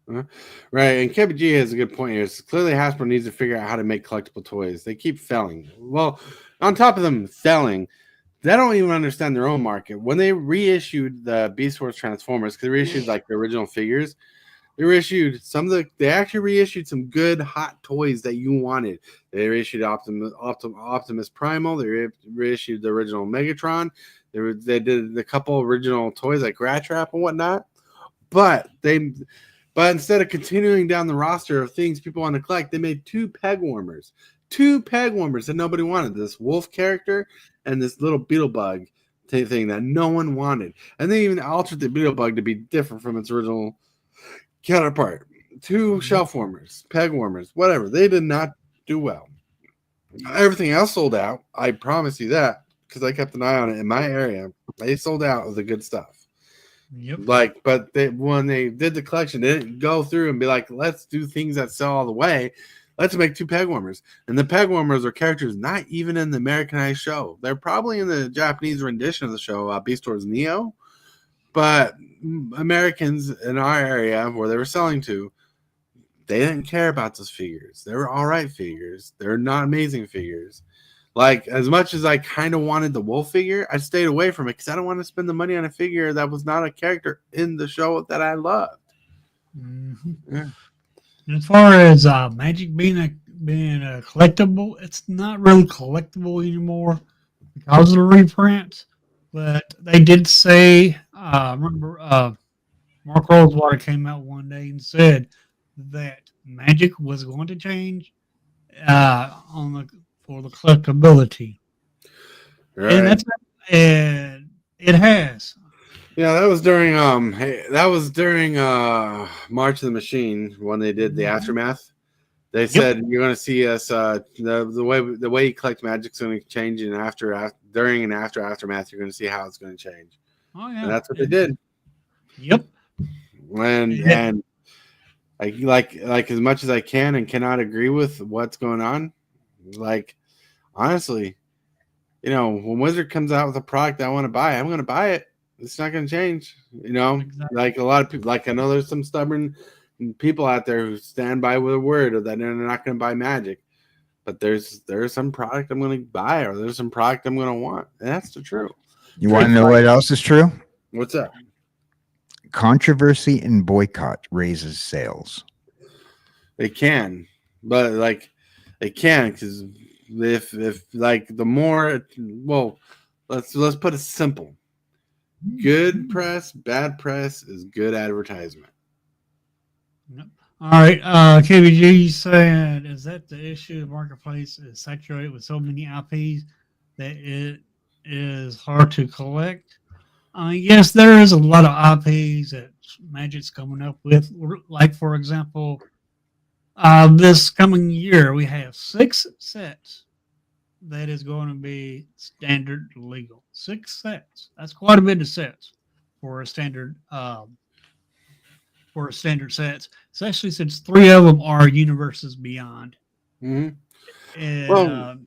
Right, and KBG has a good point here. It's clearly, Hasbro needs to figure out how to make collectible toys. They keep failing. Well, on top of them failing, they don't even understand their own market. When they reissued the Beast Wars Transformers, because they reissued like the original figures, they reissued some of the. They actually reissued some good hot toys that you wanted. They reissued Optimus Primal. They reissued the original Megatron. They did a couple original toys like Rat Trap and whatnot. But instead of continuing down the roster of things people want to collect, they made two peg warmers that nobody wanted. This wolf character and this little beetle bug thing that no one wanted. And they even altered the beetle bug to be different from its original counterpart. Two shelf warmers, peg warmers, whatever. They did not do well. Everything else sold out. I promise you that, because I kept an eye on it in my area. They sold out of the good stuff. Yep. Like, but when they did the collection, they didn't go through and be like, let's do things that sell all the way. Let's make two peg warmers. And the peg warmers are characters not even in the Americanized show. They're probably in the Japanese rendition of the show, Beast Wars Neo. But Americans in our area where they were selling to, they didn't care about those figures. They were all right figures. They're not amazing figures. Like, as much as I kind of wanted the wolf figure, I stayed away from it because I don't want to spend the money on a figure that was not a character in the show that I loved. Mm-hmm. Yeah. And as far as Magic being a collectible, it's not really collectible anymore because of the reprints. But they did say, remember, Mark Rosewater came out one day and said that Magic was going to change for the collectability, Right. and it has. Yeah, that was during March of the Machine when they did the aftermath. They said you're going to see us the way you collect Magic's going to change, and during and after aftermath, you're going to see how it's going to change. Oh yeah, And that's what they did. Yep. And I like as much as I can and cannot agree with what's going on. Like, honestly, when Wizard comes out with a product I want to buy, I'm going to buy it. It's not going to change. Exactly. Like a lot of people, like I know there's some stubborn people out there who stand by with a word or that they're not going to buy Magic. But there's some product I'm going to buy, or there's some product I'm going to want. And that's the truth. You want to know what else is true? What's up? Controversy and boycott raises sales. They can, but they can, because if like the more, well, let's put it simple. Good press, bad press is good advertisement. Yep. All right, KBG said, is that the issue? The marketplace is saturated with so many IPs that it is hard to collect. Yes, there is a lot of IPs that Magic's coming up with. Like, for example, this coming year, we have 6 sets that is going to be standard legal. 6 sets. That's quite a bit of sets for a standard sets, especially since 3 of them are universes beyond. Mm-hmm. And Well,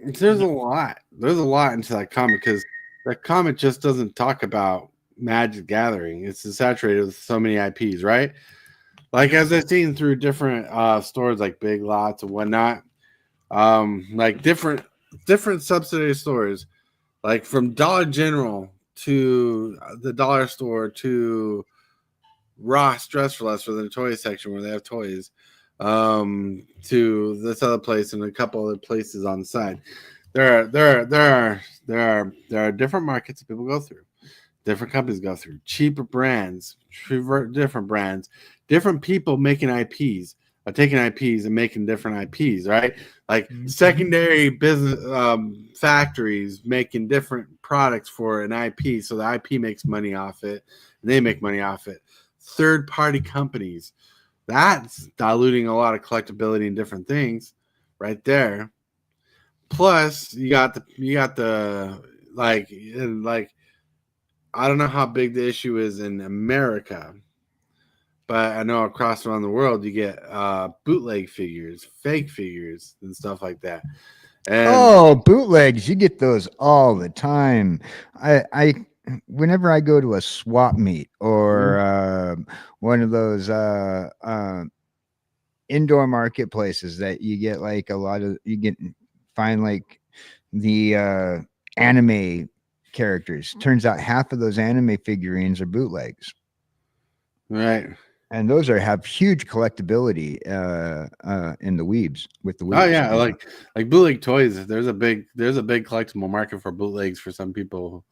there's a lot. There's a lot into that comic, because that comic just doesn't talk about Magic Gathering. It's saturated with so many IPs, right? Like, as I've seen through different stores like Big Lots and whatnot, like different subsidiary stores, like from Dollar General to the dollar store to Ross Dress for Less for the toy section where they have toys, to this other place and a couple other places on the side. There are different markets that people go through, different companies go through, cheaper brands, different brands, different people making IPs, taking IPs and making different IPs, right? Like secondary business factories making different products for an IP, so the IP makes money off it, and they make money off it. Third-party companies, that's diluting a lot of collectability and different things, right there. Plus, you got the like I don't know how big the issue is in America, but I know across around the world you get bootleg figures, fake figures, and stuff like that. And Oh, bootlegs! You get those all the time. I whenever I go to a swap meet or one of those indoor marketplaces that you get like a lot of find like the anime characters. Turns out half of those anime figurines are bootlegs. right. And those have huge collectability in the weebs with the Oh weebs. yeah, like bootleg toys. There's a big collectible market for bootlegs for some people,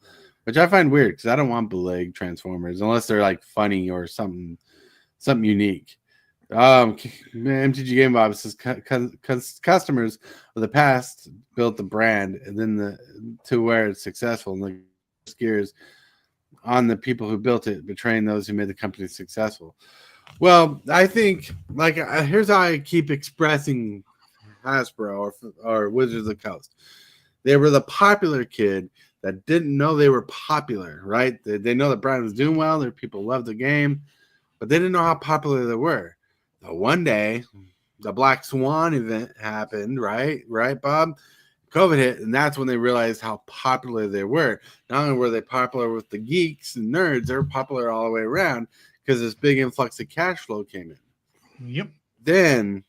which I find weird because I don't want bootleg Transformers unless they're like funny or something unique. MTG Game Bob says customers of the past built the brand and then to where it's successful, and the gears on the people who built it, betraying those who made the company successful. Well, I think like here's how I keep expressing Hasbro or Wizards of the Coast. They were the popular kid that didn't know they were popular, right? They know the brand was doing well, their people loved the game, but they didn't know how popular they were. So one day, the Black Swan event happened, right? Right, Bob? COVID hit, and that's when they realized how popular they were. Not only were they popular with the geeks and nerds, they were popular all the way around because this big influx of cash flow came in. Yep. Then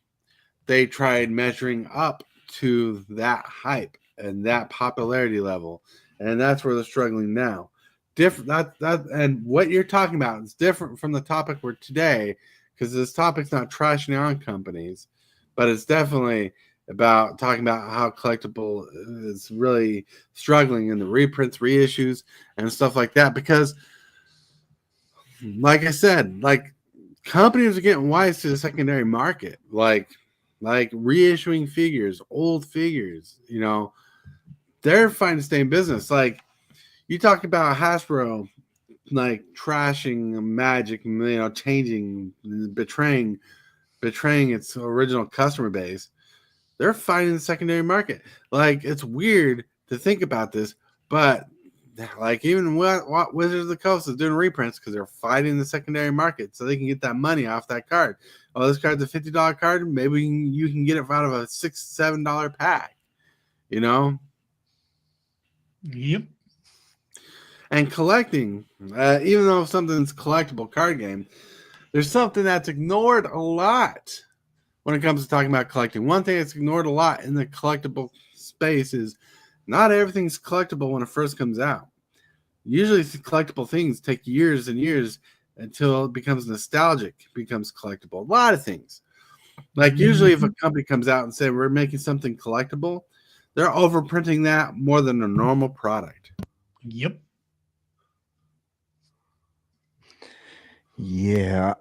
they tried measuring up to that hype and that popularity level, and that's where they're struggling now. And what you're talking about is different from the topic we're today, because this topic's not trashing on companies, but it's definitely about talking about how collectible is really struggling in the reprints, reissues, and stuff like that. Because, like I said, like companies are getting wise to the secondary market, like reissuing figures, old figures. You know, they're finding to stay in business. Like you talk about Hasbro, like trashing Magic, you know, changing, betraying its original customer base. They're fighting the secondary market. Like it's weird to think about this, but like even what Wizards of the Coast is doing reprints because they're fighting the secondary market so they can get that money off that card. Oh, this card's a $50 card. Maybe you can get it out of a $6-7 pack. You know. Yep. And collecting, even though something's a collectible card game, there's something that's ignored a lot when it comes to talking about collecting. One thing that's ignored a lot in the collectible space is not everything's collectible when it first comes out. Usually collectible things take years and years until it becomes nostalgic, becomes collectible. A lot of things. Like usually if a company comes out and say we're making something collectible, they're overprinting that more than a normal product. Yep. Yeah.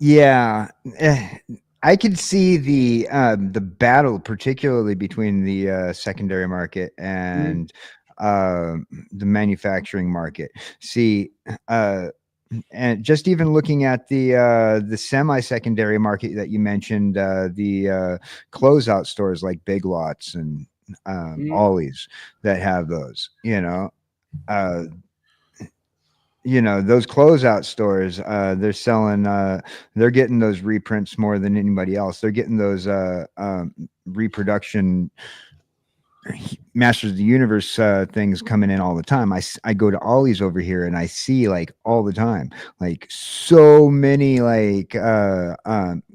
Yeah. I could see the battle, particularly between the secondary market and the manufacturing market. See, and just even looking at the semi-secondary market that you mentioned, the closeout stores like Big Lots and Ollie's that have those, those closeout stores, they're selling, they're getting those reprints more than anybody else. They're getting those reproduction Masters of the Universe things coming in all the time. I go to Ollie's over here and I see like all the time, like so many like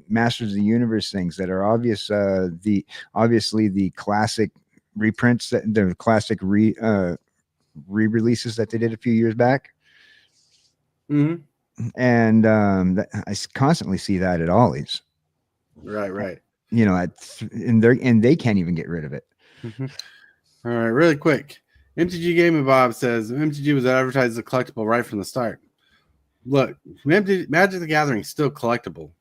Masters of the Universe things that are obviously the classic reprints, that the classic re-releases that they did a few years back. Mm-hmm. And I constantly see that at Ollie's. Right. And they can't even get rid of it. Mm-hmm. All right, really quick. MTG Gaming Bob says MTG was advertised as a collectible right from the start. Look, Magic the Gathering is still collectible.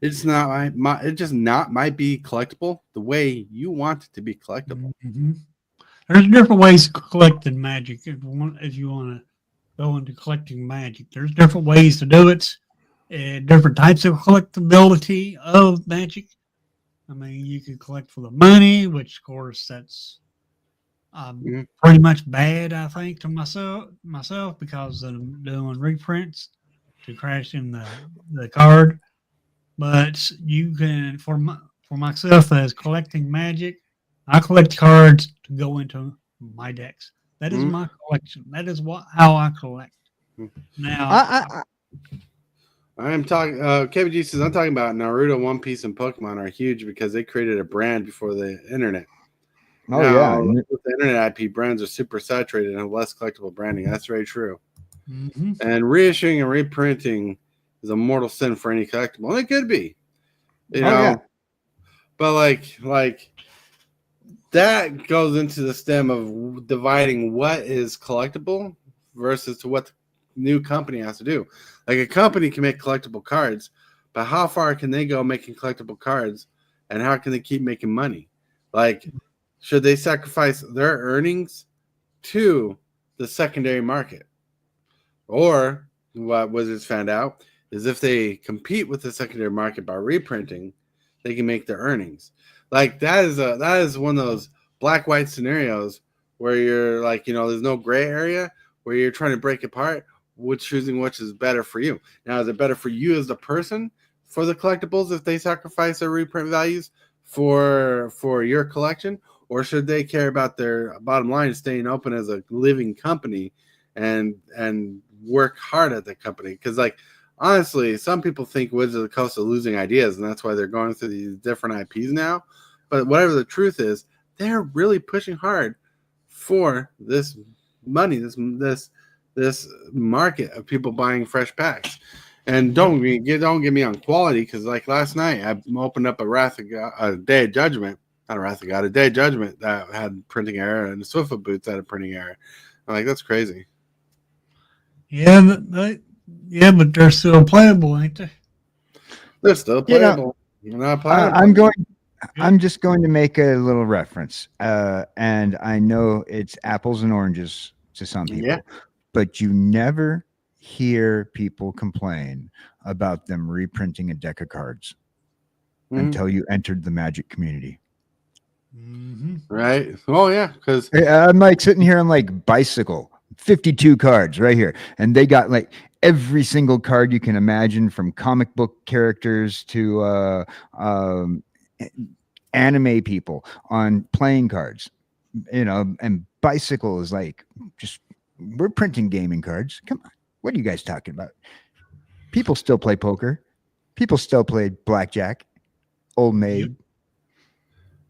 It's not. It just might be collectible the way you want it to be collectible. Mm-hmm. There's different ways of collecting Magic. If you want to go into collecting Magic, there's different ways to do it. Different types of collectability of Magic. I mean, you can collect for the money, which of course that's pretty much bad, I think, to myself because I'm doing reprints. to crash in the card. But you can, for myself as collecting Magic, I collect cards to go into my decks. That is my collection. That is how I collect. Now, I am talking. KBG says I'm talking about Naruto, One Piece, and Pokemon are huge because they created a brand before the internet. Oh Now, yeah, with the internet, IP brands are super saturated and have less collectible branding. That's very true. And reissuing and reprinting is a mortal sin for any collectible. And it could be, you know. yeah. But like that goes into the stem of dividing what is collectible versus to what the new company has to do. Like a company can make collectible cards, but how far can they go making collectible cards, and how can they keep making money? Like, should they sacrifice their earnings to the secondary market? Or what Wizards found out is if they compete with the secondary market by reprinting, they can make their earnings. Like that is one of those black white scenarios where you're like, there's no gray area where you're trying to break apart choosing which is better for you. Now, is it better for you as the person for the collectibles if they sacrifice their reprint values for your collection, or should they care about their bottom line staying open as a living company and work hard at the company? Because like honestly, some people think Wizards of the Coast are losing ideas, and that's why they're going through these different IPs now. But whatever the truth is, they're really pushing hard for this money, this market of people buying fresh packs. And don't get me on quality, because like last night I opened up a Day of Judgment, not a Wrath of God, a Day of Judgment that had printing error, and the Swiftfoot Boots had a printing error. I'm like, that's crazy. yeah, but they're still playable, ain't they? They're still playable. Not playable. I'm just going to make a little reference, and I know it's apples and oranges to some people, but you never hear people complain about them reprinting a deck of cards until you entered the Magic community. Right? Oh yeah, because I'm like sitting here on like Bicycle, 52 cards right here, and they got like every single card you can imagine, from comic book characters to anime people on playing cards, and Bicycle is like, just, we're printing gaming cards. Come on, what are you guys talking about? People still play poker. People still play blackjack, Old Maid.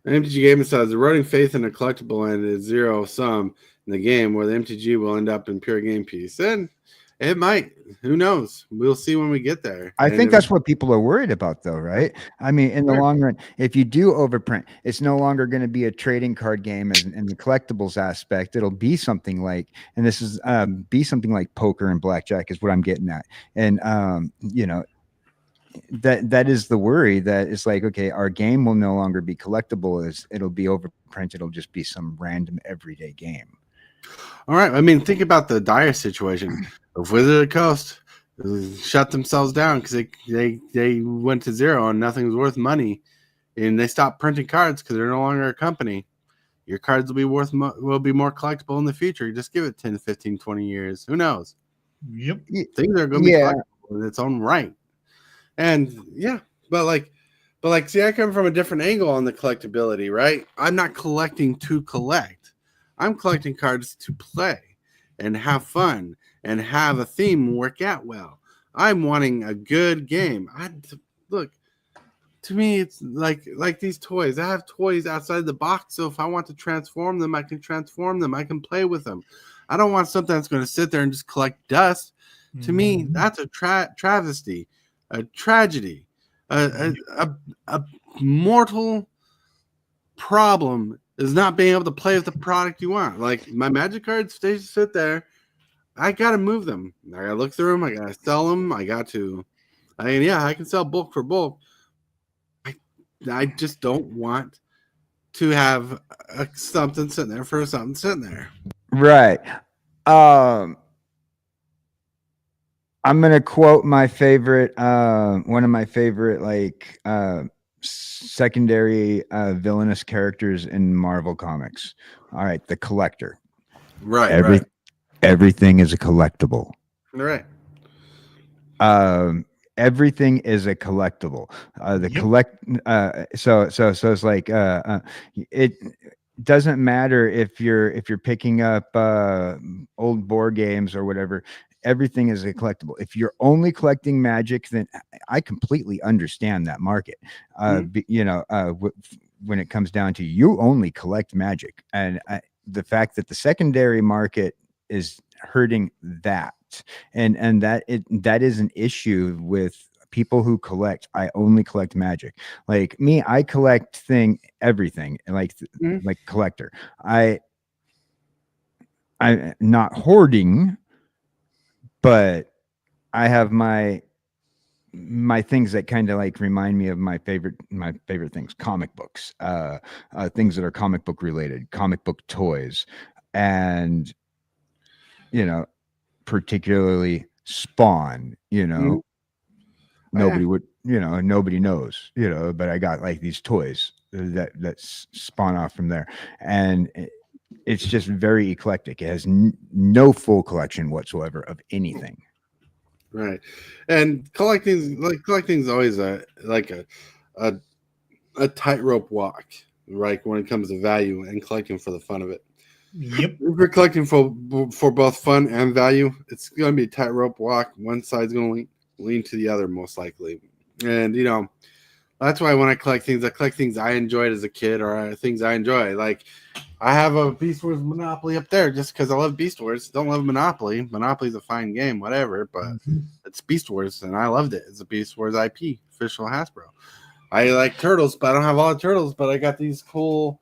MTG Gaming says eroding faith in a collectible and is zero sum in the game, where the MTG will end up in pure game piece. And it might. Who knows? We'll see when we get there. I think that's what people are worried about, though, right? I mean, in the long run, if you do overprint, it's no longer going to be a trading card game in the collectibles aspect. It'll be something like, and this is be something like poker and blackjack is what I'm getting at. And that is the worry, that it's like, okay, our game will no longer be collectible, it'll be overprint. It'll just be some random everyday game. All right. I mean, think about the dire situation. If Wizard of the Coast shut themselves down because they went to zero and nothing was worth money, and they stopped printing cards because they're no longer a company, your cards will be more collectible in the future. Just give it 10, 15, 20 years. Who knows? Yep. Things are going to be collectible in its own right. And see, I come from a different angle on the collectability, right? I'm not collecting to collect. I'm collecting cards to play and have fun and have a theme work out well. I'm wanting a good game. Look, to me, it's like these toys. I have toys outside the box, so if I want to transform them, I can transform them. I can play with them. I don't want something that's going to sit there and just collect dust. To me, that's a travesty, a tragedy, a mortal problem is not being able to play with the product you want. Like my Magic cards, they just sit there. I got to move them. I got to look through them. I got to sell them. I can sell bulk for bulk. I just don't want to have something sitting there for something sitting there. Right. I'm going to quote my favorite, one of my favorite, secondary villainous characters in Marvel Comics. All right. The Collector. Right. Everything is a collectible. Right. Everything is a collectible. So it's like it doesn't matter if you're picking up old board games or whatever. Everything is a collectible. If you're only collecting Magic, then I completely understand that market. When it comes down to you only collect Magic, and the fact that the secondary market is hurting that, and that is an issue with people who collect. I only collect Magic. Like me, I collect everything, like collector. I'm not hoarding, but I have my things that kind of like remind me of my favorite things: comic books, things that are comic book related, comic book toys, and particularly Spawn. Oh, yeah. Nobody knows, but I got like these toys that spawn off from there, and it's just very eclectic. It has no full collection whatsoever of anything. Right. And collecting is always a a tightrope walk, right? When it comes to value and collecting for the fun of it. Yep. If you're collecting for both fun and value, it's going to be a tightrope walk. One side's going to lean to the other, most likely. And that's why when I collect things I enjoyed as a kid, or things I enjoy. Like I have a Beast Wars Monopoly up there just because I love Beast Wars. Don't love Monopoly. Monopoly's a fine game, whatever, but it's Beast Wars, and I loved it. It's a Beast Wars IP, official Hasbro. I like turtles, but I don't have all the turtles. But I got these cool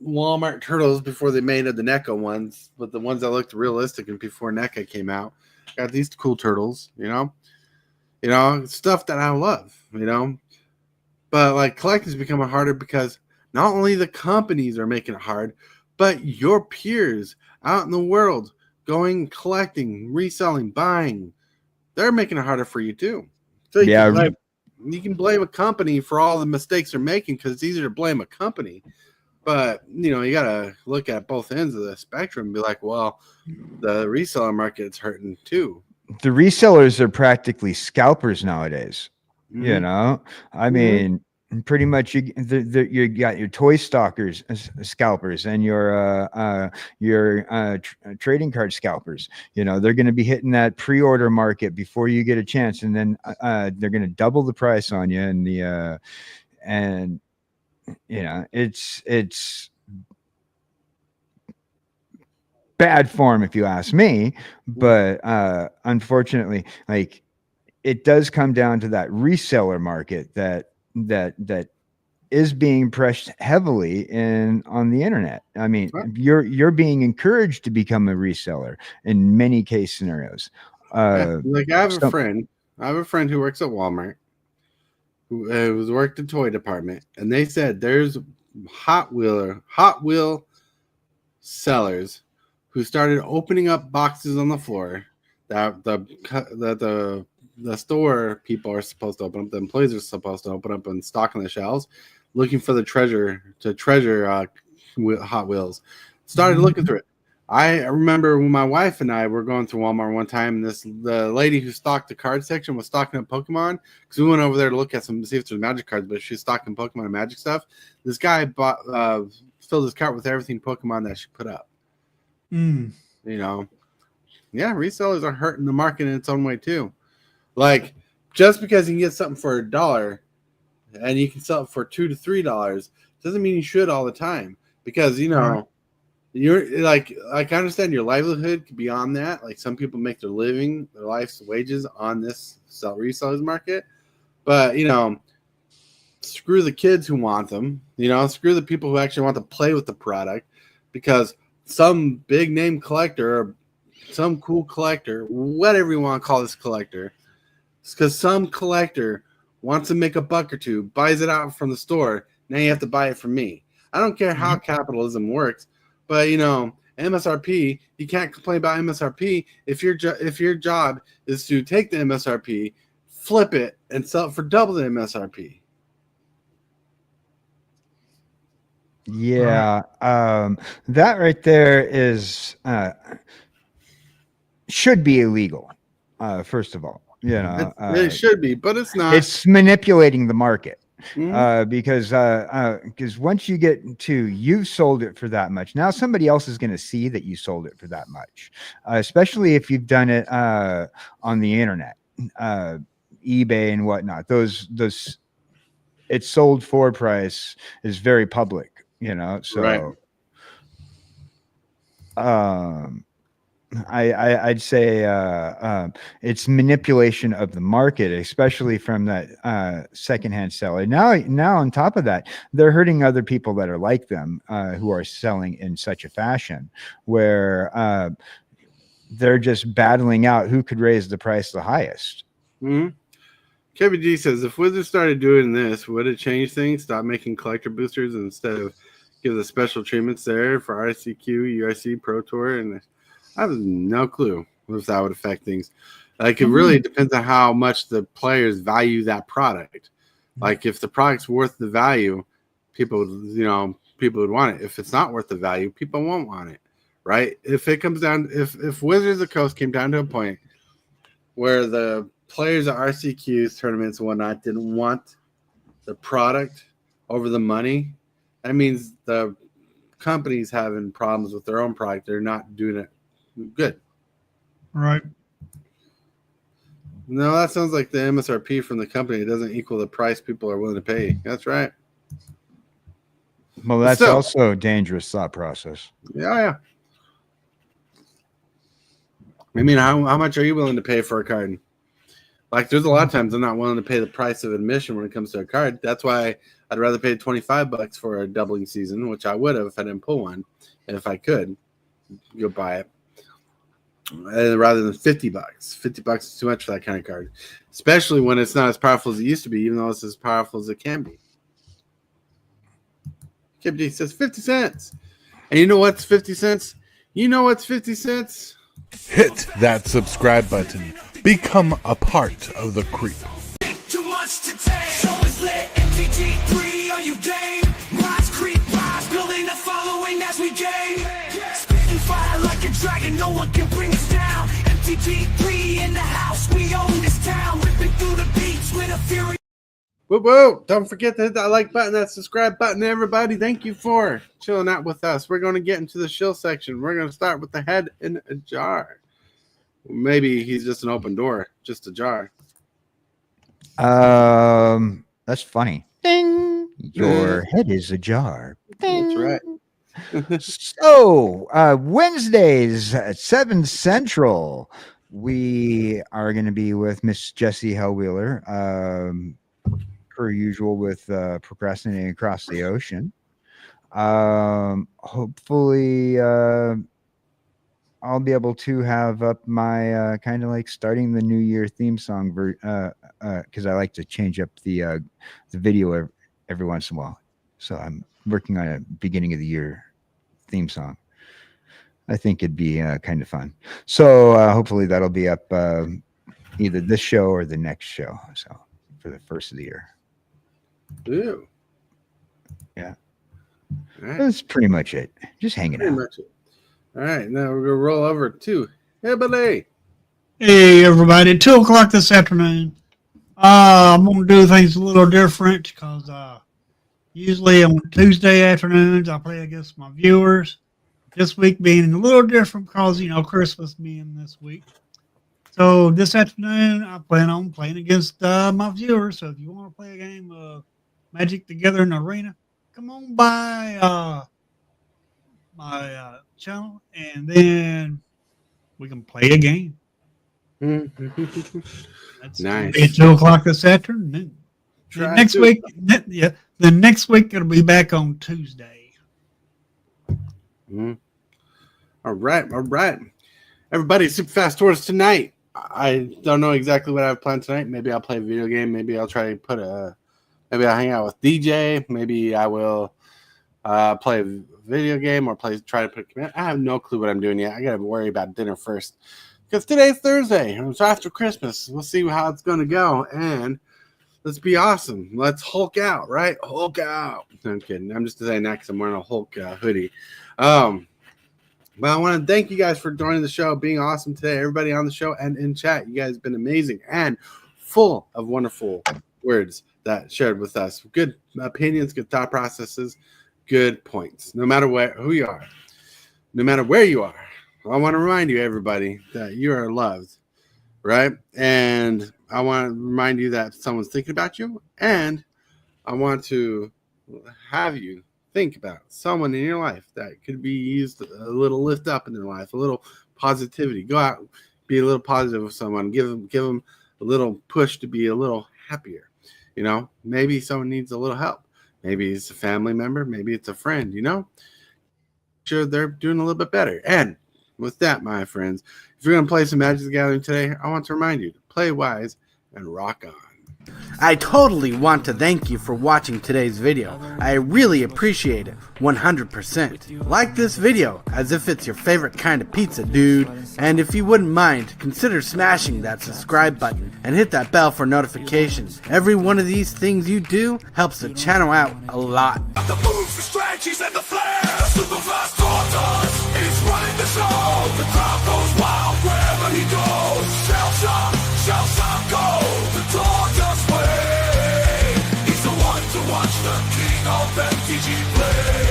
Walmart turtles before they made the NECA ones, but the ones that looked realistic and before NECA came out. Got these cool turtles, stuff that I love, But like collecting's becoming harder because not only the companies are making it hard, but your peers out in the world going, collecting, reselling, buying, they're making it harder for you too. So you can blame a company for all the mistakes they're making because it's easier to blame a company. But you gotta look at both ends of the spectrum and be like, well, the reseller market's hurting too. The resellers are practically scalpers nowadays. I mean, pretty much you got your toy stalkers, scalpers, and your trading card scalpers. They're going to be hitting that pre-order market before you get a chance, and then they're going to double the price on you, and it's bad form if you ask me, but unfortunately, like, it does come down to that reseller market that is being pressed heavily on the internet. I mean, you're being encouraged to become a reseller in many case scenarios. Like I have a friend who works at Walmart who's worked the toy department, and they said there's Hot Wheel sellers who started opening up boxes on the floor that the store people are supposed to open up, the employees are supposed to open up and stock on the shelves, looking for the treasure Hot Wheels. Started looking through it. I remember when my wife and I were going through Walmart one time, and the lady who stocked the card section was stocking up Pokemon, because we went over there to look at see if there's Magic cards, but she's stocking Pokemon and Magic stuff. This guy filled his cart with everything Pokemon that she put up. Resellers are hurting the market in its own way too. Like, just because you can get something for $1 and you can sell it for $2 to $3 doesn't mean you should all the time, because you're like I understand your livelihood could be on that. Like, some people make their living, their life's wages on this resellers market, but screw the kids who want them. Screw the people who actually want to play with the product, because some big name collector or some cool collector, whatever you want to call this collector, it's because some collector wants to make a buck or two, buys it out from the store. Now you have to buy it from me. I don't care how capitalism works, but MSRP, you can't complain about MSRP if your job is to take the MSRP, flip it, and sell it for double the MSRP. Yeah, that right there is should be illegal. First of all, you know, It should be, but it's not. it's manipulating the market. Mhm. Because once you get to you've sold it for that much, now somebody else is going to see that you sold it for that much, especially if you've done it on the internet, eBay and whatnot. Those it's sold for price is very public, you know. Right. So I'd say it's manipulation of the market, especially from that secondhand seller. Now on top of that, they're hurting other people that are like them, who are selling in such a fashion where they're just battling out who could raise the price the highest. Mhm. Kevin G says, if Wizards started doing this, would it change things? Stop making collector boosters instead of give the special treatments there for RCQ, UIC, Pro Tour, and I have no clue if that would affect things. Like, it really depends on how much the players value that product. Like, if the product's worth the value, people would want it. If it's not worth the value, people won't want it, right? If it comes down, if Wizards of the Coast came down to a point where the players at RCQs, tournaments, and whatnot didn't want the product over the money, that means the company's having problems with their own product. They're not doing it good. Right. No, that sounds like the MSRP from the company. It doesn't equal the price people are willing to pay. That's right. Well, that's also a dangerous thought process. Yeah. I mean, how much are you willing to pay for a card? Like, there's a lot of times I'm not willing to pay the price of admission when it comes to a card. That's why I'd rather pay $25 for a doubling season, which I would have if I didn't pull one. And if I could, go buy it. Rather than $50. $50 is too much for that kind of card. Especially when it's not as powerful as it used to be, even though it's as powerful as it can be. Kip D says 50 cents. And you know what's 50 cents? You know what's 50 cents? Hit that subscribe button. Become a part of the creep. Too much to take. So it's lit. MTG3, are you game? Rise, creep, rise, building a following as we game. Spitting fire like a dragon, no one can bring us down. MTG3 in the house, we own this town. Ripping through the beats with a fury. Whoa. Don't forget to hit that like button, that subscribe button, everybody. Thank you for chilling out with us. We're going to get into the shill section. We're going to start with the head in a jar. Maybe he's just an open door, just a jar. That's funny. Ding. Your head is ajar. That's right. So Wednesdays at 7 Central, we are going to be with Miss Jessie Hellwheeler, per usual with Procrastinating Across the Ocean. Hopefully I'll be able to have up my kind of like starting the new year theme song because I like to change up the video every once in a while. So I'm working on a beginning of the year theme song. I think it'd be kind of fun. So hopefully that'll be up either this show or the next show. So for the first of the year. Ooh. Yeah. All right. That's pretty much it. Just hanging Pretty out. much it. All right, now we're gonna roll over to Ebony. Hey, everybody. 2 o'clock this afternoon. I'm going to do things a little different because usually on Tuesday afternoons I play against my viewers. This week being a little different because, Christmas being this week. So this afternoon I plan on playing against my viewers. So if you want to play a game of Magic Together in the Arena, come on by my channel and then we can play a game. That's Nice. At 2 o'clock this afternoon. The next week, the next week it'll be back on Tuesday. All right. Everybody, super fast towards tonight. I don't know exactly what I have planned tonight. Maybe I'll play a video game. Maybe I'll try to maybe I'll hang out with DJ. Maybe I will play a video game or try to put a command. I have no clue what I'm doing yet. I got to worry about dinner first. Because today's Thursday. It's after Christmas. We'll see how it's going to go. And let's be awesome. Let's Hulk out, right? Hulk out. No, I'm kidding. I'm just saying that because I'm wearing a Hulk hoodie. But I want to thank you guys for joining the show, being awesome today. Everybody on the show and in chat, you guys have been amazing and full of wonderful words that shared with us. Good opinions, good thought processes, good points. No matter who you are, no matter where you are, I want to remind you, everybody, that you are loved, right? And I want to remind you that someone's thinking about you, and I want to have you think about someone in your life that could be used a little lift up in their life, a little positivity. Go out, be a little positive with someone. Give them a little push to be a little happier. You know, maybe someone needs a little help. Maybe it's a family member. Maybe it's a friend. You know, sure they're doing a little bit better. And with that, my friends, if you're going to play some Magic the Gathering today, I want to remind you to play wise and rock on. I totally want to thank you for watching today's video. I really appreciate it, 100%. Like this video as if it's your favorite kind of pizza, dude. And if you wouldn't mind, consider smashing that subscribe button and hit that bell for notifications. Every one of these things you do helps the channel out a lot. The moves, the strategies, and the flair. Supervised tortoise is running the show. The crowd goes wild wherever he goes. Shall some go. The tortoise way. He's the one to watch, the king of MTG play.